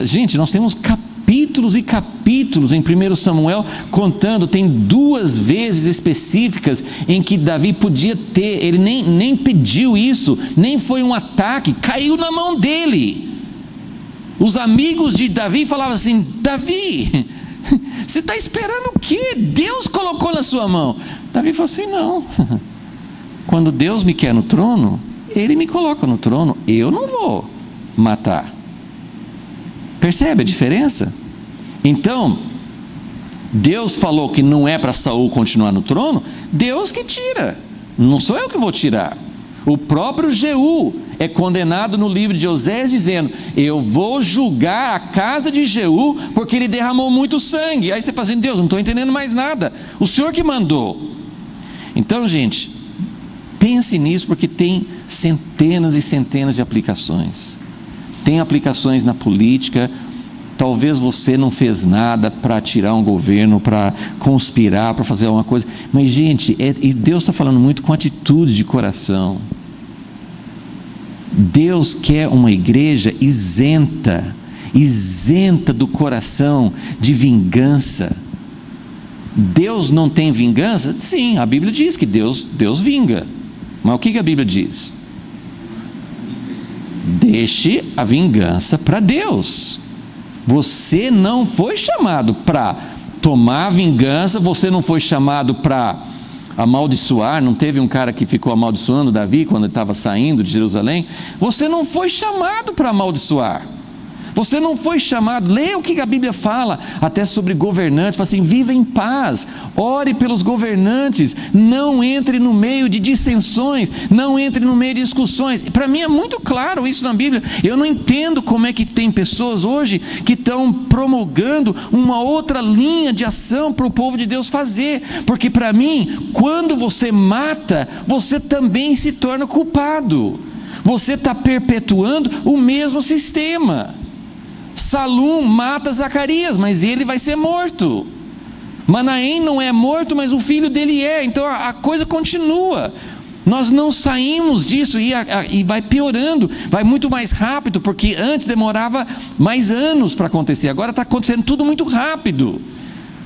A: Gente, nós temos capítulos e capítulos em 1 Samuel contando, tem 2 vezes específicas em que Davi podia ter, ele nem pediu isso, nem foi um ataque, caiu na mão dele. Os amigos de Davi falavam assim: Davi, você está esperando o quê? Deus colocou na sua mão. Davi falou assim: não, quando Deus me quer no trono, Ele me coloca no trono, eu não vou matar. Percebe a diferença? Então, Deus falou que não é para Saul continuar no trono, Deus que tira, não sou eu que vou tirar. O próprio Jeú é condenado no livro de Osés dizendo: eu vou julgar a casa de Jeú porque ele derramou muito sangue. Aí você fala assim: Deus, não estou entendendo mais nada, o Senhor que mandou. Então, gente, pense nisso, porque tem centenas e centenas de aplicações. Tem aplicações na política. Talvez você não fez nada para tirar um governo, para conspirar, para fazer alguma coisa, mas gente, e Deus está falando muito com atitude de coração. Deus quer uma igreja isenta do coração de vingança. Deus não tem vingança? Sim, a Bíblia diz que Deus vinga, mas o que a Bíblia diz? Deixe a vingança para Deus. Você não foi chamado para tomar vingança, você não foi chamado para amaldiçoar. Não teve um cara que ficou amaldiçoando Davi quando ele estava saindo de Jerusalém? Você não foi chamado para amaldiçoar. Você não foi chamado. Leia o que a Bíblia fala até sobre governantes. Fala assim: viva em paz, ore pelos governantes, não entre no meio de dissensões, não entre no meio de discussões. Para mim é muito claro isso na Bíblia. Eu não entendo como é que tem pessoas hoje que estão promulgando uma outra linha de ação para o povo de Deus fazer, porque para mim, quando você mata, você também se torna culpado. Você está perpetuando o mesmo sistema. Salum mata Zacarias, mas ele vai ser morto. Manaém não é morto, mas o filho dele é. Então a coisa continua. Nós não saímos disso e vai piorando, vai muito mais rápido, porque antes demorava mais anos para acontecer, agora está acontecendo tudo muito rápido.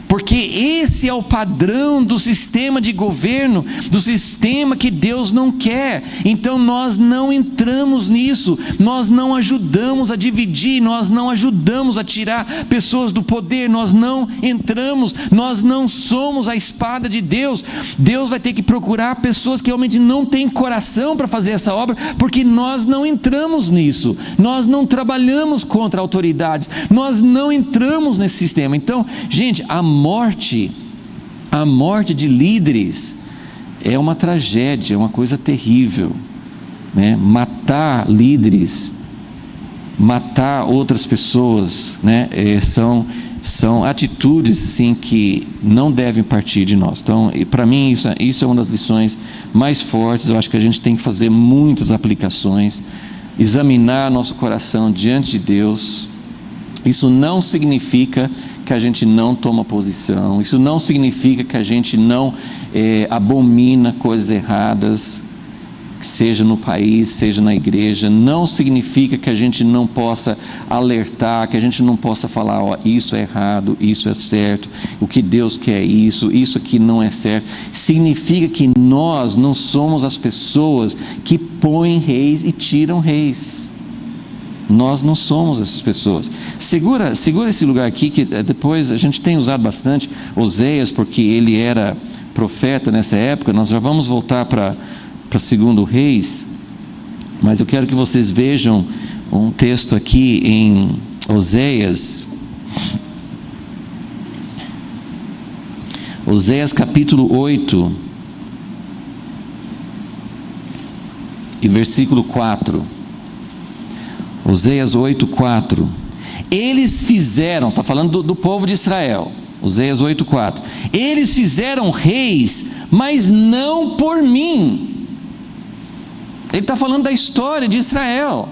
A: Porque esse é o padrão do sistema de governo, do sistema que Deus não quer. Então nós não entramos nisso, nós não ajudamos a dividir, nós não ajudamos a tirar pessoas do poder, nós não entramos, nós não somos a espada de Deus. Deus vai ter que procurar pessoas que realmente não têm coração para fazer essa obra, porque nós não entramos nisso, nós não trabalhamos contra autoridades, nós não entramos nesse sistema. Então, gente, a morte de líderes é uma tragédia, é uma coisa terrível, né? Matar líderes, matar outras pessoas, né? São atitudes assim, que não devem partir de nós. Então, para mim, isso é uma das lições mais fortes. Eu acho que a gente tem que fazer muitas aplicações, examinar nosso coração diante de Deus. Isso não significa que a gente não toma posição, isso não significa que a gente não abomina coisas erradas, seja no país, seja na igreja. Não significa que a gente não possa alertar, que a gente não possa falar, ó, isso é errado, isso é certo, o que Deus quer é isso aqui não é certo. Significa que nós não somos as pessoas que põem reis e tiram reis. Nós não somos essas pessoas. Segura esse lugar aqui, que depois a gente tem usado bastante Oséias, porque ele era profeta nessa época. Nós já vamos voltar para 2 Reis, mas eu quero que vocês vejam um texto aqui em Oséias. Oséias capítulo 8 e versículo 4. Oséias 8:4. Eles fizeram, está falando do povo de Israel, Oséias 8:4. Eles fizeram reis, mas não por mim. Ele está falando da história de Israel.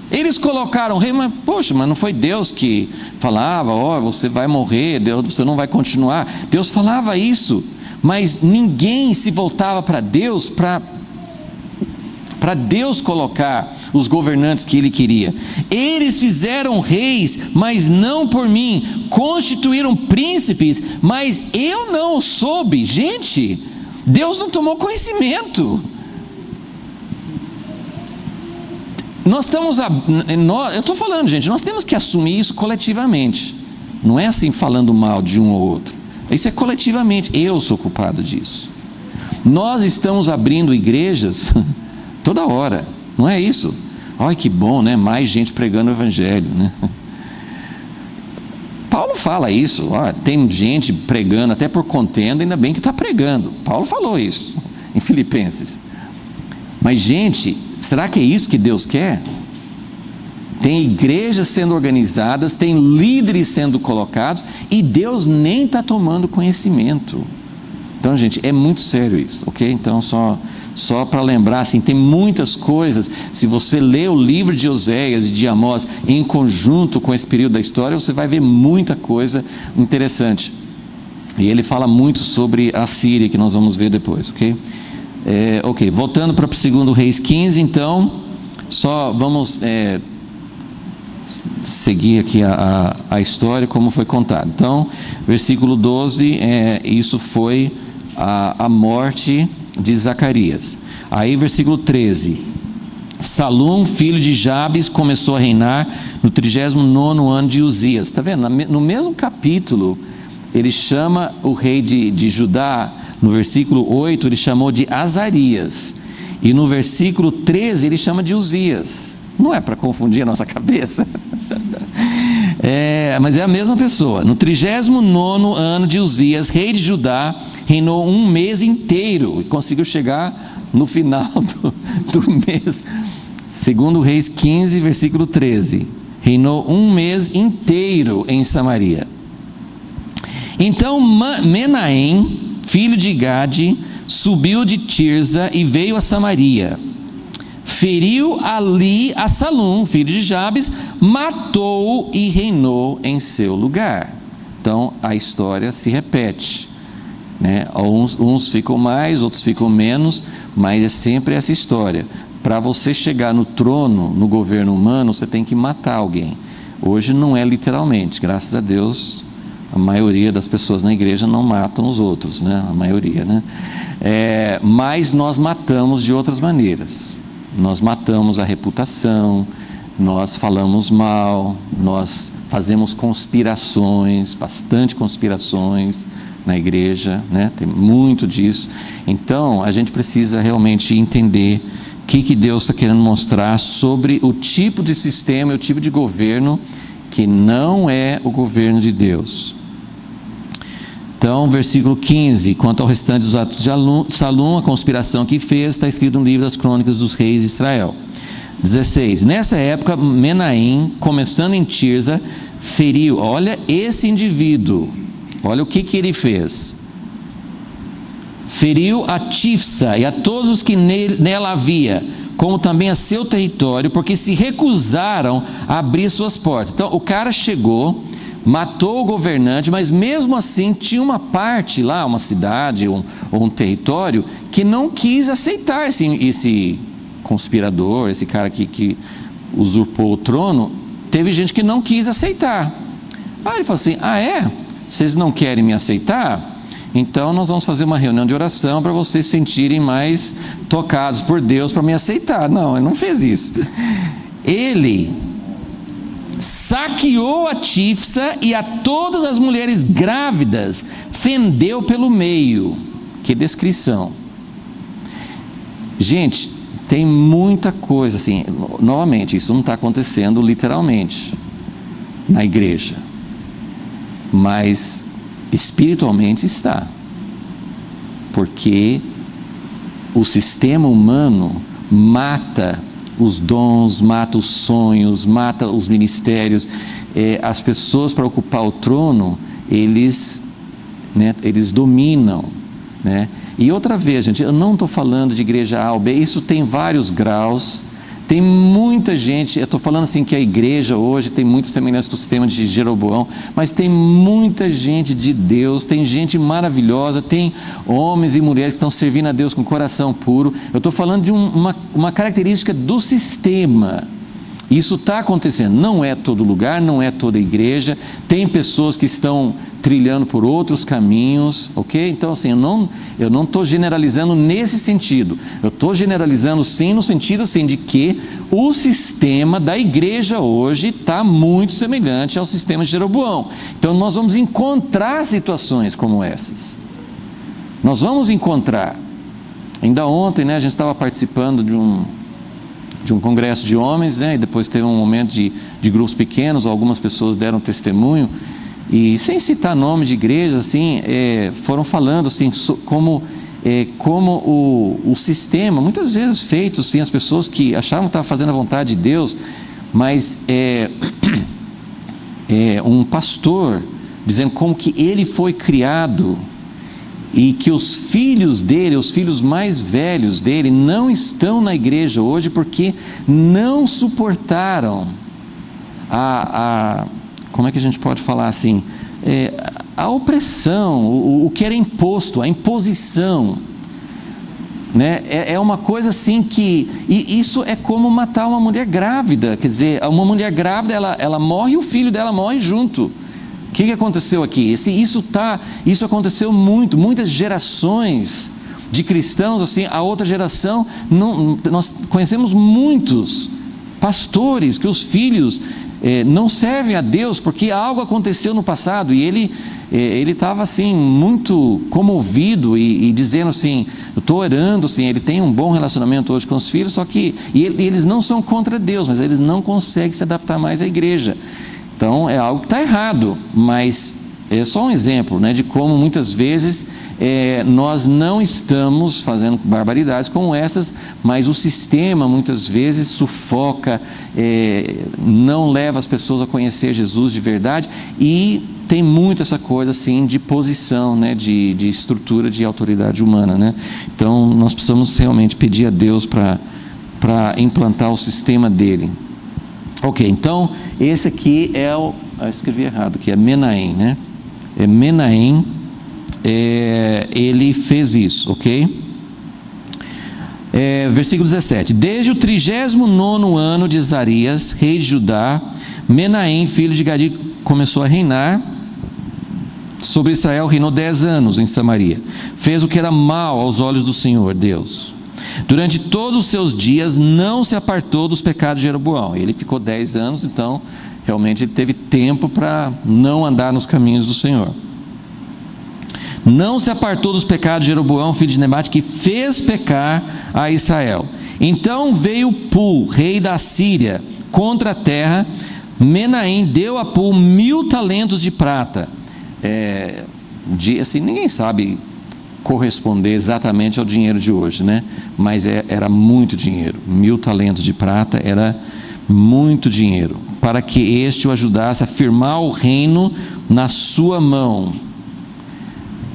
A: Eles colocaram rei, mas poxa, mas não foi Deus que falava, ó, você vai morrer, Deus, você não vai continuar. Deus falava isso, mas ninguém se voltava para Deus, para Deus colocar os governantes que ele queria. Eles fizeram reis, mas não por mim, constituíram príncipes, mas eu não o soube. Gente, Deus não tomou conhecimento. Eu estou falando, gente, nós temos que assumir isso coletivamente, não é assim falando mal de um ou outro, isso é coletivamente. Eu sou culpado disso. Nós estamos abrindo igrejas toda hora, não é isso? Olha que bom, né? Mais gente pregando o evangelho, né? Paulo fala isso, ó, tem gente pregando até por contenda, ainda bem que está pregando. Paulo falou isso em Filipenses. Mas gente, será que é isso que Deus quer? Tem igrejas sendo organizadas, tem líderes sendo colocados e Deus nem está tomando conhecimento. Então, gente, é muito sério isso, ok? Então, só para lembrar, assim, tem muitas coisas. Se você ler o livro de Oséias e de Amós em conjunto com esse período da história, você vai ver muita coisa interessante. E ele fala muito sobre a Síria, que nós vamos ver depois, ok? Voltando para 2 Reis 15, então, só vamos seguir aqui a história como foi contada. Então, versículo 12, isso foi a morte de Zacarias. Aí versículo 13, Salum, filho de Jabes, começou a reinar no 39º ano de Uzias. Está vendo? No mesmo capítulo, ele chama o rei de Judá, no versículo 8 ele chamou de Azarias, e no versículo 13 ele chama de Uzias. Não é para confundir a nossa cabeça? Mas é a mesma pessoa. No 39º ano de Uzias, rei de Judá, reinou um mês inteiro e conseguiu chegar no final do mês. 2 Reis 15, versículo 13. Reinou um mês inteiro em Samaria. Então Menahem, filho de Gade, subiu de Tirza e veio a Samaria. Feriu ali a Salum, filho de Jabes, matou-o e reinou em seu lugar. Então a história se repete, né? Uns ficam mais, outros ficam menos, mas é sempre essa história. Para você chegar no trono, no governo humano, você tem que matar alguém. Hoje não é literalmente, graças a Deus, a maioria das pessoas na igreja não matam os outros, né? A maioria, né? Mas nós matamos de outras maneiras. Nós matamos a reputação, nós falamos mal, nós fazemos conspirações, bastante conspirações na igreja, né? Tem muito disso. Então a gente precisa realmente entender o que Deus está querendo mostrar sobre o tipo de sistema e o tipo de governo que não é o governo de Deus. Então, versículo 15, quanto ao restante dos atos de Salum, a conspiração que fez, está escrito no livro das crônicas dos reis de Israel. 16, nessa época, Menahem, começando em Tirza, feriu, olha esse indivíduo, olha o que ele fez. Feriu a Tifsa e a todos os que nela havia, como também a seu território, porque se recusaram a abrir suas portas. Então o cara chegou, matou o governante, mas mesmo assim tinha uma parte lá, uma cidade ou um território, que não quis aceitar esse conspirador, esse cara que usurpou o trono. Teve gente que não quis aceitar. Aí ele falou assim: vocês não querem me aceitar? Então nós vamos fazer uma reunião de oração para vocês se sentirem mais tocados por Deus para me aceitar. Não, ele não fez isso. Ele saqueou a Tifsa e a todas as mulheres grávidas fendeu pelo meio. Que descrição. Gente, tem muita coisa assim. Novamente, isso não está acontecendo literalmente na igreja, mas espiritualmente está, porque o sistema humano mata os dons, mata os sonhos, mata os ministérios. As pessoas, para ocupar o trono, eles dominam, né? E outra vez, gente, eu não estou falando de igreja A ou B, isso tem vários graus. Tem muita gente, eu estou falando assim que a igreja hoje tem muita semelhança com o sistema de Jeroboão, mas tem muita gente de Deus, tem gente maravilhosa, tem homens e mulheres que estão servindo a Deus com coração puro. Eu estou falando de uma característica do sistema. Isso está acontecendo, não é todo lugar, não é toda igreja, tem pessoas que estão trilhando por outros caminhos, ok? Então assim, eu não estou generalizando nesse sentido, eu estou generalizando sim no sentido assim, de que o sistema da igreja hoje está muito semelhante ao sistema de Jeroboão. Então nós vamos encontrar situações como essas, nós vamos encontrar. Ainda ontem, né, a gente estava participando de um congresso de homens, né? E depois teve um momento de grupos pequenos, algumas pessoas deram testemunho, e sem citar nome de igreja, assim, foram falando assim, como o sistema, muitas vezes feito, assim, as pessoas que achavam que estavam fazendo a vontade de Deus, mas um pastor dizendo como que ele foi criado, e que os filhos dele, os filhos mais velhos dele, não estão na igreja hoje porque não suportaram como é que a gente pode falar assim, a opressão, o que era imposto, a imposição, né? É uma coisa assim e isso é como matar uma mulher grávida. Quer dizer, uma mulher grávida, ela morre e o filho dela morre junto. O que aconteceu aqui? Isso aconteceu muitas gerações de cristãos, assim, a outra geração, nós conhecemos muitos pastores que os filhos não servem a Deus porque algo aconteceu no passado, e ele estava assim muito comovido e dizendo assim, eu estou orando, assim, ele tem um bom relacionamento hoje com os filhos, só que eles não são contra Deus, mas eles não conseguem se adaptar mais à igreja. Então é algo que está errado, mas é só um exemplo, né, de como muitas vezes nós não estamos fazendo barbaridades como essas, mas o sistema muitas vezes sufoca, não leva as pessoas a conhecer Jesus de verdade, e tem muito essa coisa assim de posição, né, de estrutura de autoridade humana, né? Então nós precisamos realmente pedir a Deus para implantar o sistema dele. Ok, então esse aqui é o... eu escrevi errado aqui, é Menahem, né? É Menahem, ele fez isso, ok? Versículo 17: desde o 39º ano de Azarias, rei de Judá, Menahem, filho de Gadi, começou a reinar sobre Israel. Reinou 10 anos em Samaria. Fez o que era mal aos olhos do Senhor Deus. Durante todos os seus dias não se apartou dos pecados de Jeroboão. Ele ficou 10 anos, então realmente ele teve tempo para não andar nos caminhos do Senhor. Não se apartou dos pecados de Jeroboão, filho de Nebate, que fez pecar a Israel. Então veio Pul, rei da Síria, contra a terra. Menahem deu a Pul 1000 talentos de prata. Assim, ninguém sabe corresponder exatamente ao dinheiro de hoje, né? Mas era muito dinheiro. 1000 talentos de prata era muito dinheiro, para que este o ajudasse a firmar o reino na sua mão.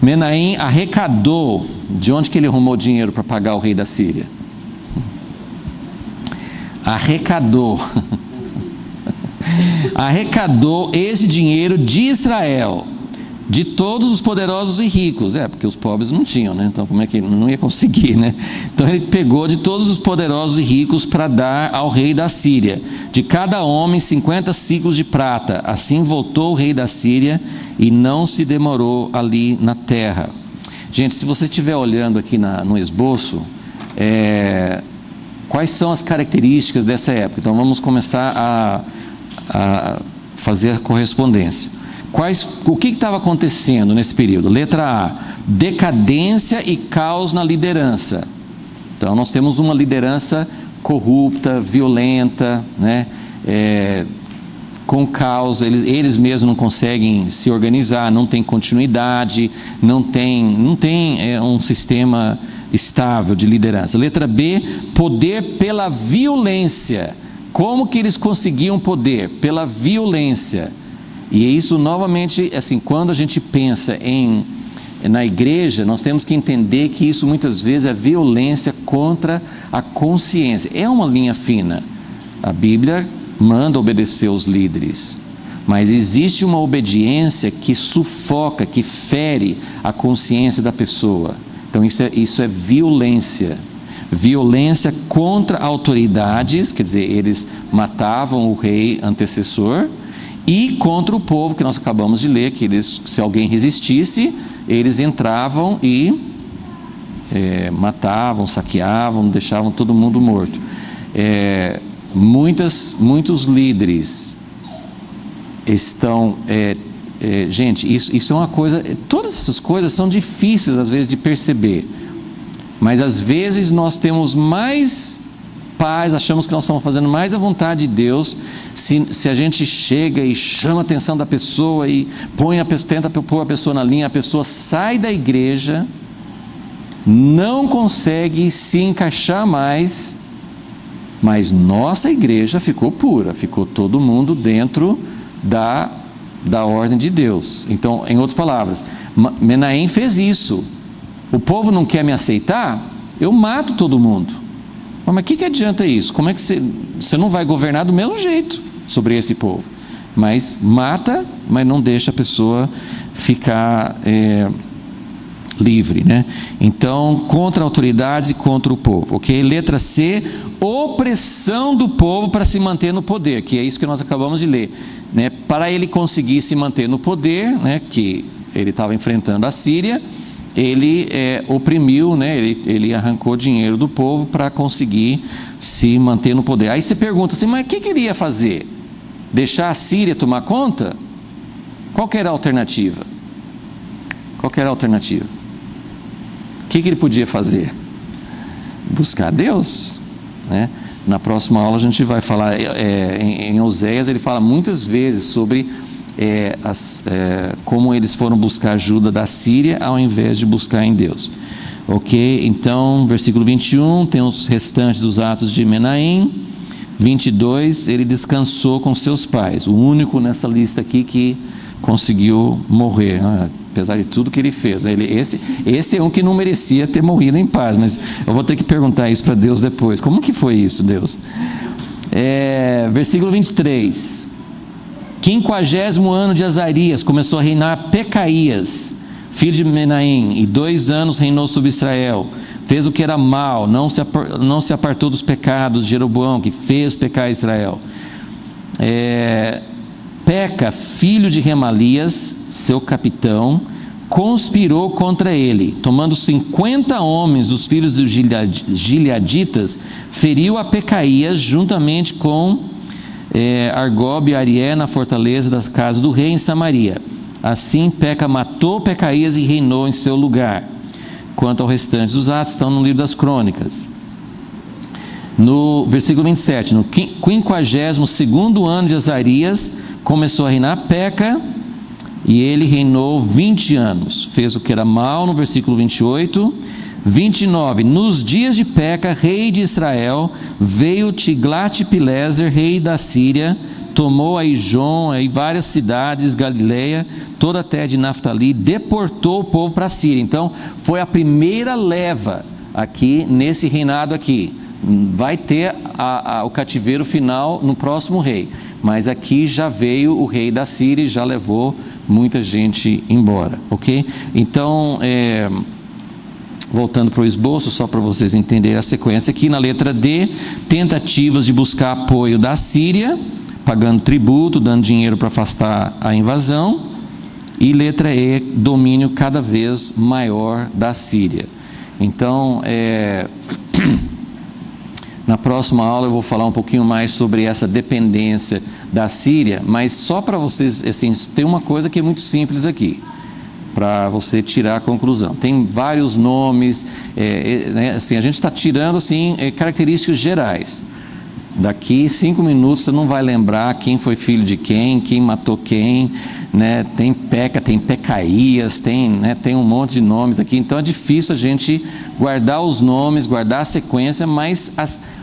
A: Menahem arrecadou. De onde que ele arrumou dinheiro para pagar o rei da Síria? Arrecadou esse dinheiro de Israel, de todos os poderosos e ricos. Porque os pobres não tinham, né? Então como é que ele não ia conseguir, né? Então ele pegou de todos os poderosos e ricos para dar ao rei da Síria, de cada homem 50 ciclos de prata. Assim voltou o rei da Síria e não se demorou ali na terra. Gente, se você estiver olhando aqui no esboço, quais são as características dessa época? Então vamos começar a fazer a correspondência. O que estava acontecendo nesse período? Letra A: decadência e caos na liderança. Então nós temos uma liderança corrupta, violenta, né? Com caos, eles mesmos não conseguem se organizar, não tem continuidade, não tem um sistema estável de liderança. Letra B: poder pela violência. Como que eles conseguiam poder? Pela violência. E isso, novamente, assim, quando a gente pensa na igreja, nós temos que entender que isso muitas vezes é violência contra a consciência. É uma linha fina. A Bíblia manda obedecer os líderes, mas existe uma obediência que sufoca, que fere a consciência da pessoa. Então isso é violência. Violência contra autoridades, quer dizer, eles matavam o rei antecessor, e contra o povo, que nós acabamos de ler, que se alguém resistisse, eles entravam e matavam, saqueavam, deixavam todo mundo morto. Muitos líderes estão... gente, isso é uma coisa... Todas essas coisas são difíceis, às vezes, de perceber. Mas, às vezes, nós temos mais paz, achamos que nós estamos fazendo mais a vontade de Deus, se a gente chega e chama a atenção da pessoa e tenta pôr a pessoa na linha, a pessoa sai da igreja, não consegue se encaixar mais, mas nossa igreja ficou pura, ficou todo mundo dentro da ordem de Deus. Então, em outras palavras, Menahem fez isso. O povo não quer me aceitar, eu mato todo mundo. Mas o que adianta isso? Como é que você não vai governar do mesmo jeito sobre esse povo? Mas mata, mas não deixa a pessoa ficar livre, né? Então, contra autoridades e contra o povo, ok? Letra C: opressão do povo para se manter no poder, que é isso que nós acabamos de ler, né? Para ele conseguir se manter no poder, né? Que ele estava enfrentando a Síria, ele oprimiu, né? Ele arrancou dinheiro do povo para conseguir se manter no poder. Aí você pergunta assim, mas o que ele ia fazer? Deixar a Síria tomar conta? Qual que era a alternativa? O que ele podia fazer? Buscar Deus, né? Na próxima aula a gente vai falar, em Oséias ele fala muitas vezes sobre como eles foram buscar ajuda da Síria ao invés de buscar em Deus. Ok? Então, versículo 21, tem os restantes dos atos de Menahem. 22, ele descansou com seus pais, o único nessa lista aqui que conseguiu morrer, apesar de tudo que ele fez. Esse é um que não merecia ter morrido em paz, mas eu vou ter que perguntar isso para Deus depois. Como que foi isso, Deus? Versículo 23. 50º ano de Azarias, começou a reinar Pecaías, filho de Menahem, e 2 anos reinou sobre Israel. Fez o que era mal, não se apartou dos pecados de Jeroboão, que fez pecar Israel. Peca, filho de Remalias, seu capitão, conspirou contra ele, tomando 50 homens dos filhos dos gileaditas, feriu a Pecaías juntamente com Argob e Arié na fortaleza das casas do rei em Samaria. Assim Peca matou Pecaías e reinou em seu lugar. Quanto ao restante dos atos, estão no livro das crônicas. No versículo 27, no 52º ano de Azarias, começou a reinar Peca, e ele reinou 20 anos. Fez o que era mal, no versículo 28. 29, nos dias de Peca, rei de Israel, veio Tiglat-Pileser, rei da Síria, tomou a Ijon e várias cidades, Galileia, toda a terra de Naftali, deportou o povo para a Síria. Então, foi a primeira leva aqui, nesse reinado aqui. Vai ter o cativeiro final no próximo rei, mas aqui já veio o rei da Síria e já levou muita gente embora, ok? Então, voltando para o esboço, só para vocês entenderem a sequência aqui, na letra D, tentativas de buscar apoio da Síria, pagando tributo, dando dinheiro para afastar a invasão, e letra E, domínio cada vez maior da Síria. Então, na próxima aula eu vou falar um pouquinho mais sobre essa dependência da Síria, mas só para vocês, assim, tem uma coisa que é muito simples aqui, para você tirar a conclusão. Tem vários nomes, assim, a gente está tirando assim, características gerais. Daqui 5 minutos você não vai lembrar quem foi filho de quem matou quem, né? Tem Peca, tem Pecaías, tem um monte de nomes aqui, então é difícil a gente guardar os nomes, guardar a sequência, mas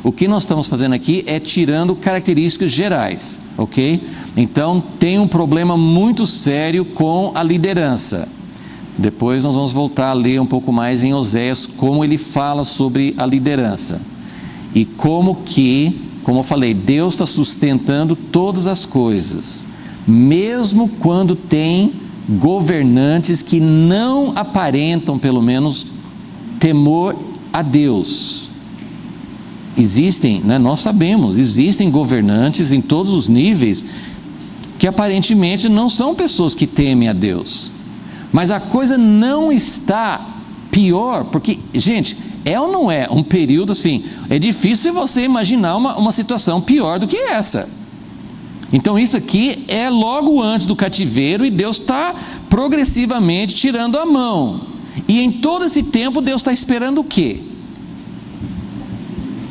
A: o que nós estamos fazendo aqui é tirando características gerais, ok? Então tem um problema muito sério com a liderança. Depois nós vamos voltar a ler um pouco mais em Oséias, como ele fala sobre a liderança. E como eu falei, Deus está sustentando todas as coisas, mesmo quando tem governantes que não aparentam, pelo menos, temor a Deus. Existem, nós sabemos, existem governantes em todos os níveis, que aparentemente não são pessoas que temem a Deus. Mas a coisa não está pior, porque, gente, ou não é um período assim, é difícil você imaginar uma situação pior do que essa. Então isso aqui é logo antes do cativeiro e Deus está progressivamente tirando a mão. E em todo esse tempo Deus está esperando o quê?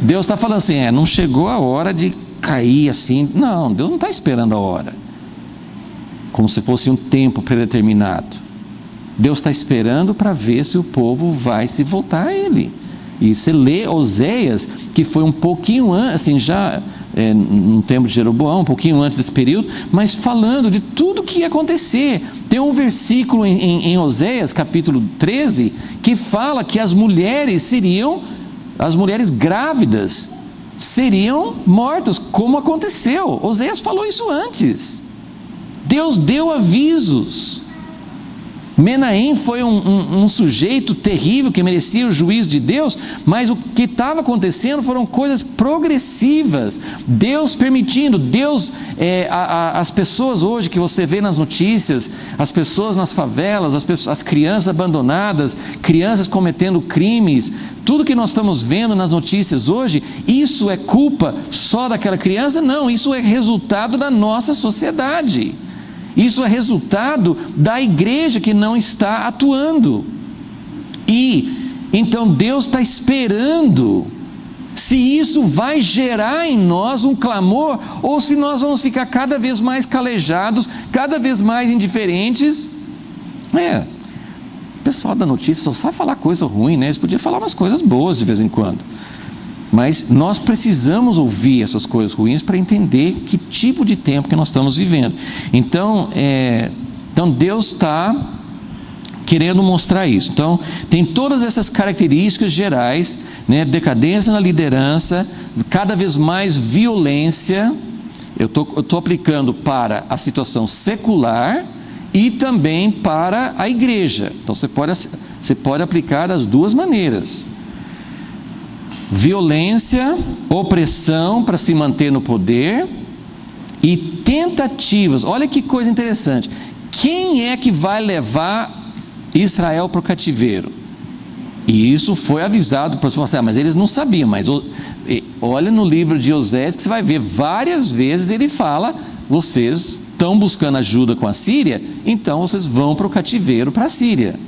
A: Deus está falando assim, não chegou a hora de cair assim. Não, Deus não está esperando a hora, como se fosse um tempo predeterminado. Deus está esperando para ver se o povo vai se voltar a Ele. E você lê Oséias, que foi um pouquinho antes, assim, já no tempo de Jeroboão, um pouquinho antes desse período, mas falando de tudo que ia acontecer. Tem um versículo em Oséias, capítulo 13, que fala que as mulheres grávidas seriam mortas, como aconteceu. Oséias falou isso antes. Deus deu avisos. Menahem foi um sujeito terrível que merecia o juízo de Deus, mas o que estava acontecendo foram coisas progressivas, Deus permitindo. As pessoas hoje que você vê nas notícias, as pessoas nas favelas, as crianças abandonadas, crianças cometendo crimes, tudo que nós estamos vendo nas notícias hoje, isso é culpa só daquela criança? Não, isso é resultado da nossa sociedade. Isso é resultado da igreja que não está atuando. E então Deus está esperando se isso vai gerar em nós um clamor, ou se nós vamos ficar cada vez mais calejados, cada vez mais indiferentes. O pessoal da notícia só sabe falar coisa ruim, né? Eles podiam falar umas coisas boas de vez em quando. Mas nós precisamos ouvir essas coisas ruins para entender que tipo de tempo que nós estamos vivendo. Então Deus está querendo mostrar isso. Então, tem todas essas características gerais, né? Decadência na liderança, cada vez mais violência. Eu estou aplicando para a situação secular e também para a igreja. Então, você pode aplicar das duas maneiras. Violência, opressão para se manter no poder e tentativas. Olha que coisa interessante. Quem é que vai levar Israel para o cativeiro? E isso foi avisado para os profetas, mas eles não sabiam. Mas olha no livro de Osés que você vai ver várias vezes ele fala: vocês estão buscando ajuda com a Síria, então vocês vão para o cativeiro, para a Síria.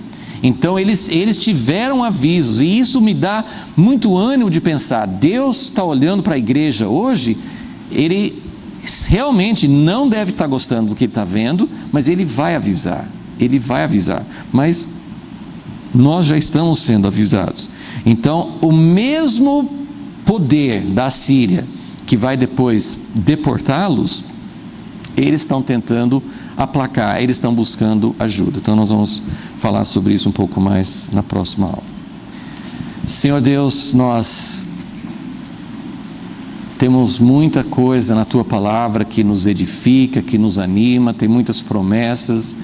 A: Então eles tiveram avisos, e isso me dá muito ânimo de pensar. Deus está olhando para a igreja hoje, Ele realmente não deve estar gostando do que Ele está vendo, mas Ele vai avisar, mas nós já estamos sendo avisados. Então, o mesmo poder da Síria, que vai depois deportá-los, eles estão tentando aplacar, eles estão buscando ajuda. Então nós vamos falar sobre isso um pouco mais na próxima aula. Senhor Deus, nós temos muita coisa na Tua Palavra que nos edifica, que nos anima, tem muitas promessas,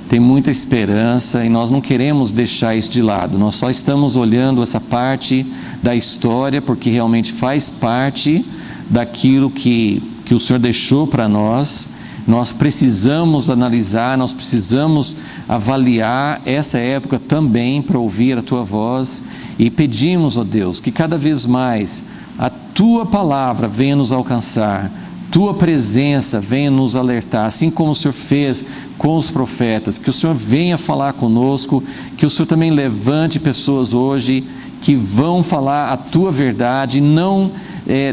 A: tem muita esperança, e nós não queremos deixar isso de lado. Nós só estamos olhando essa parte da história porque realmente faz parte daquilo que o Senhor deixou para nós. Nós precisamos analisar, nós precisamos avaliar essa época também para ouvir a Tua voz, e pedimos, ó Deus, que cada vez mais a Tua Palavra venha nos alcançar, Tua presença venha nos alertar, assim como o Senhor fez com os profetas, que o Senhor venha falar conosco, que o Senhor também levante pessoas hoje que vão falar a Tua verdade, não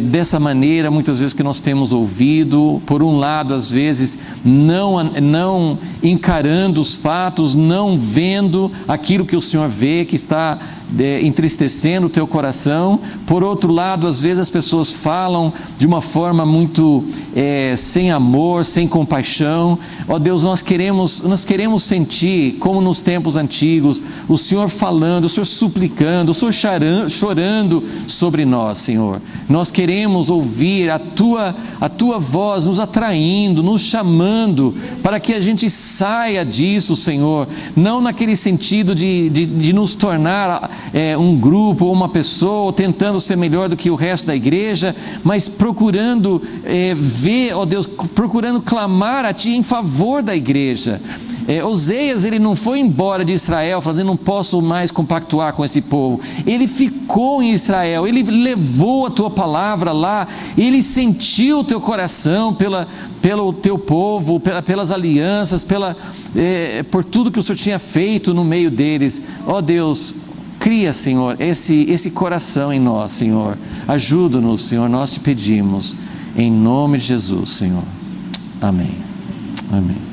A: dessa maneira muitas vezes que nós temos ouvido, por um lado às vezes não encarando os fatos, não vendo aquilo que o Senhor vê, que está entristecendo o teu coração. Por outro lado, às vezes as pessoas falam de uma forma muito sem amor, sem compaixão. Ó Deus, nós queremos sentir, como nos tempos antigos, o Senhor falando, o Senhor suplicando, o Senhor chorando sobre nós, Senhor. Nós queremos ouvir a tua voz nos atraindo, nos chamando, para que a gente saia disso, Senhor, não naquele sentido de nos tornar um grupo ou uma pessoa, tentando ser melhor do que o resto da igreja, mas procurando ver, ó Deus, procurando clamar a Ti em favor da igreja. Oseias, ele não foi embora de Israel falando: não posso mais compactuar com esse povo. Ele ficou em Israel, ele levou a Tua palavra lá, ele sentiu o Teu coração pelo Teu povo, pelas alianças, por tudo que o Senhor tinha feito no meio deles. Ó Deus, cria, Senhor, esse coração em nós, Senhor. Ajuda-nos, Senhor, nós Te pedimos, em nome de Jesus, Senhor. Amém. Amém.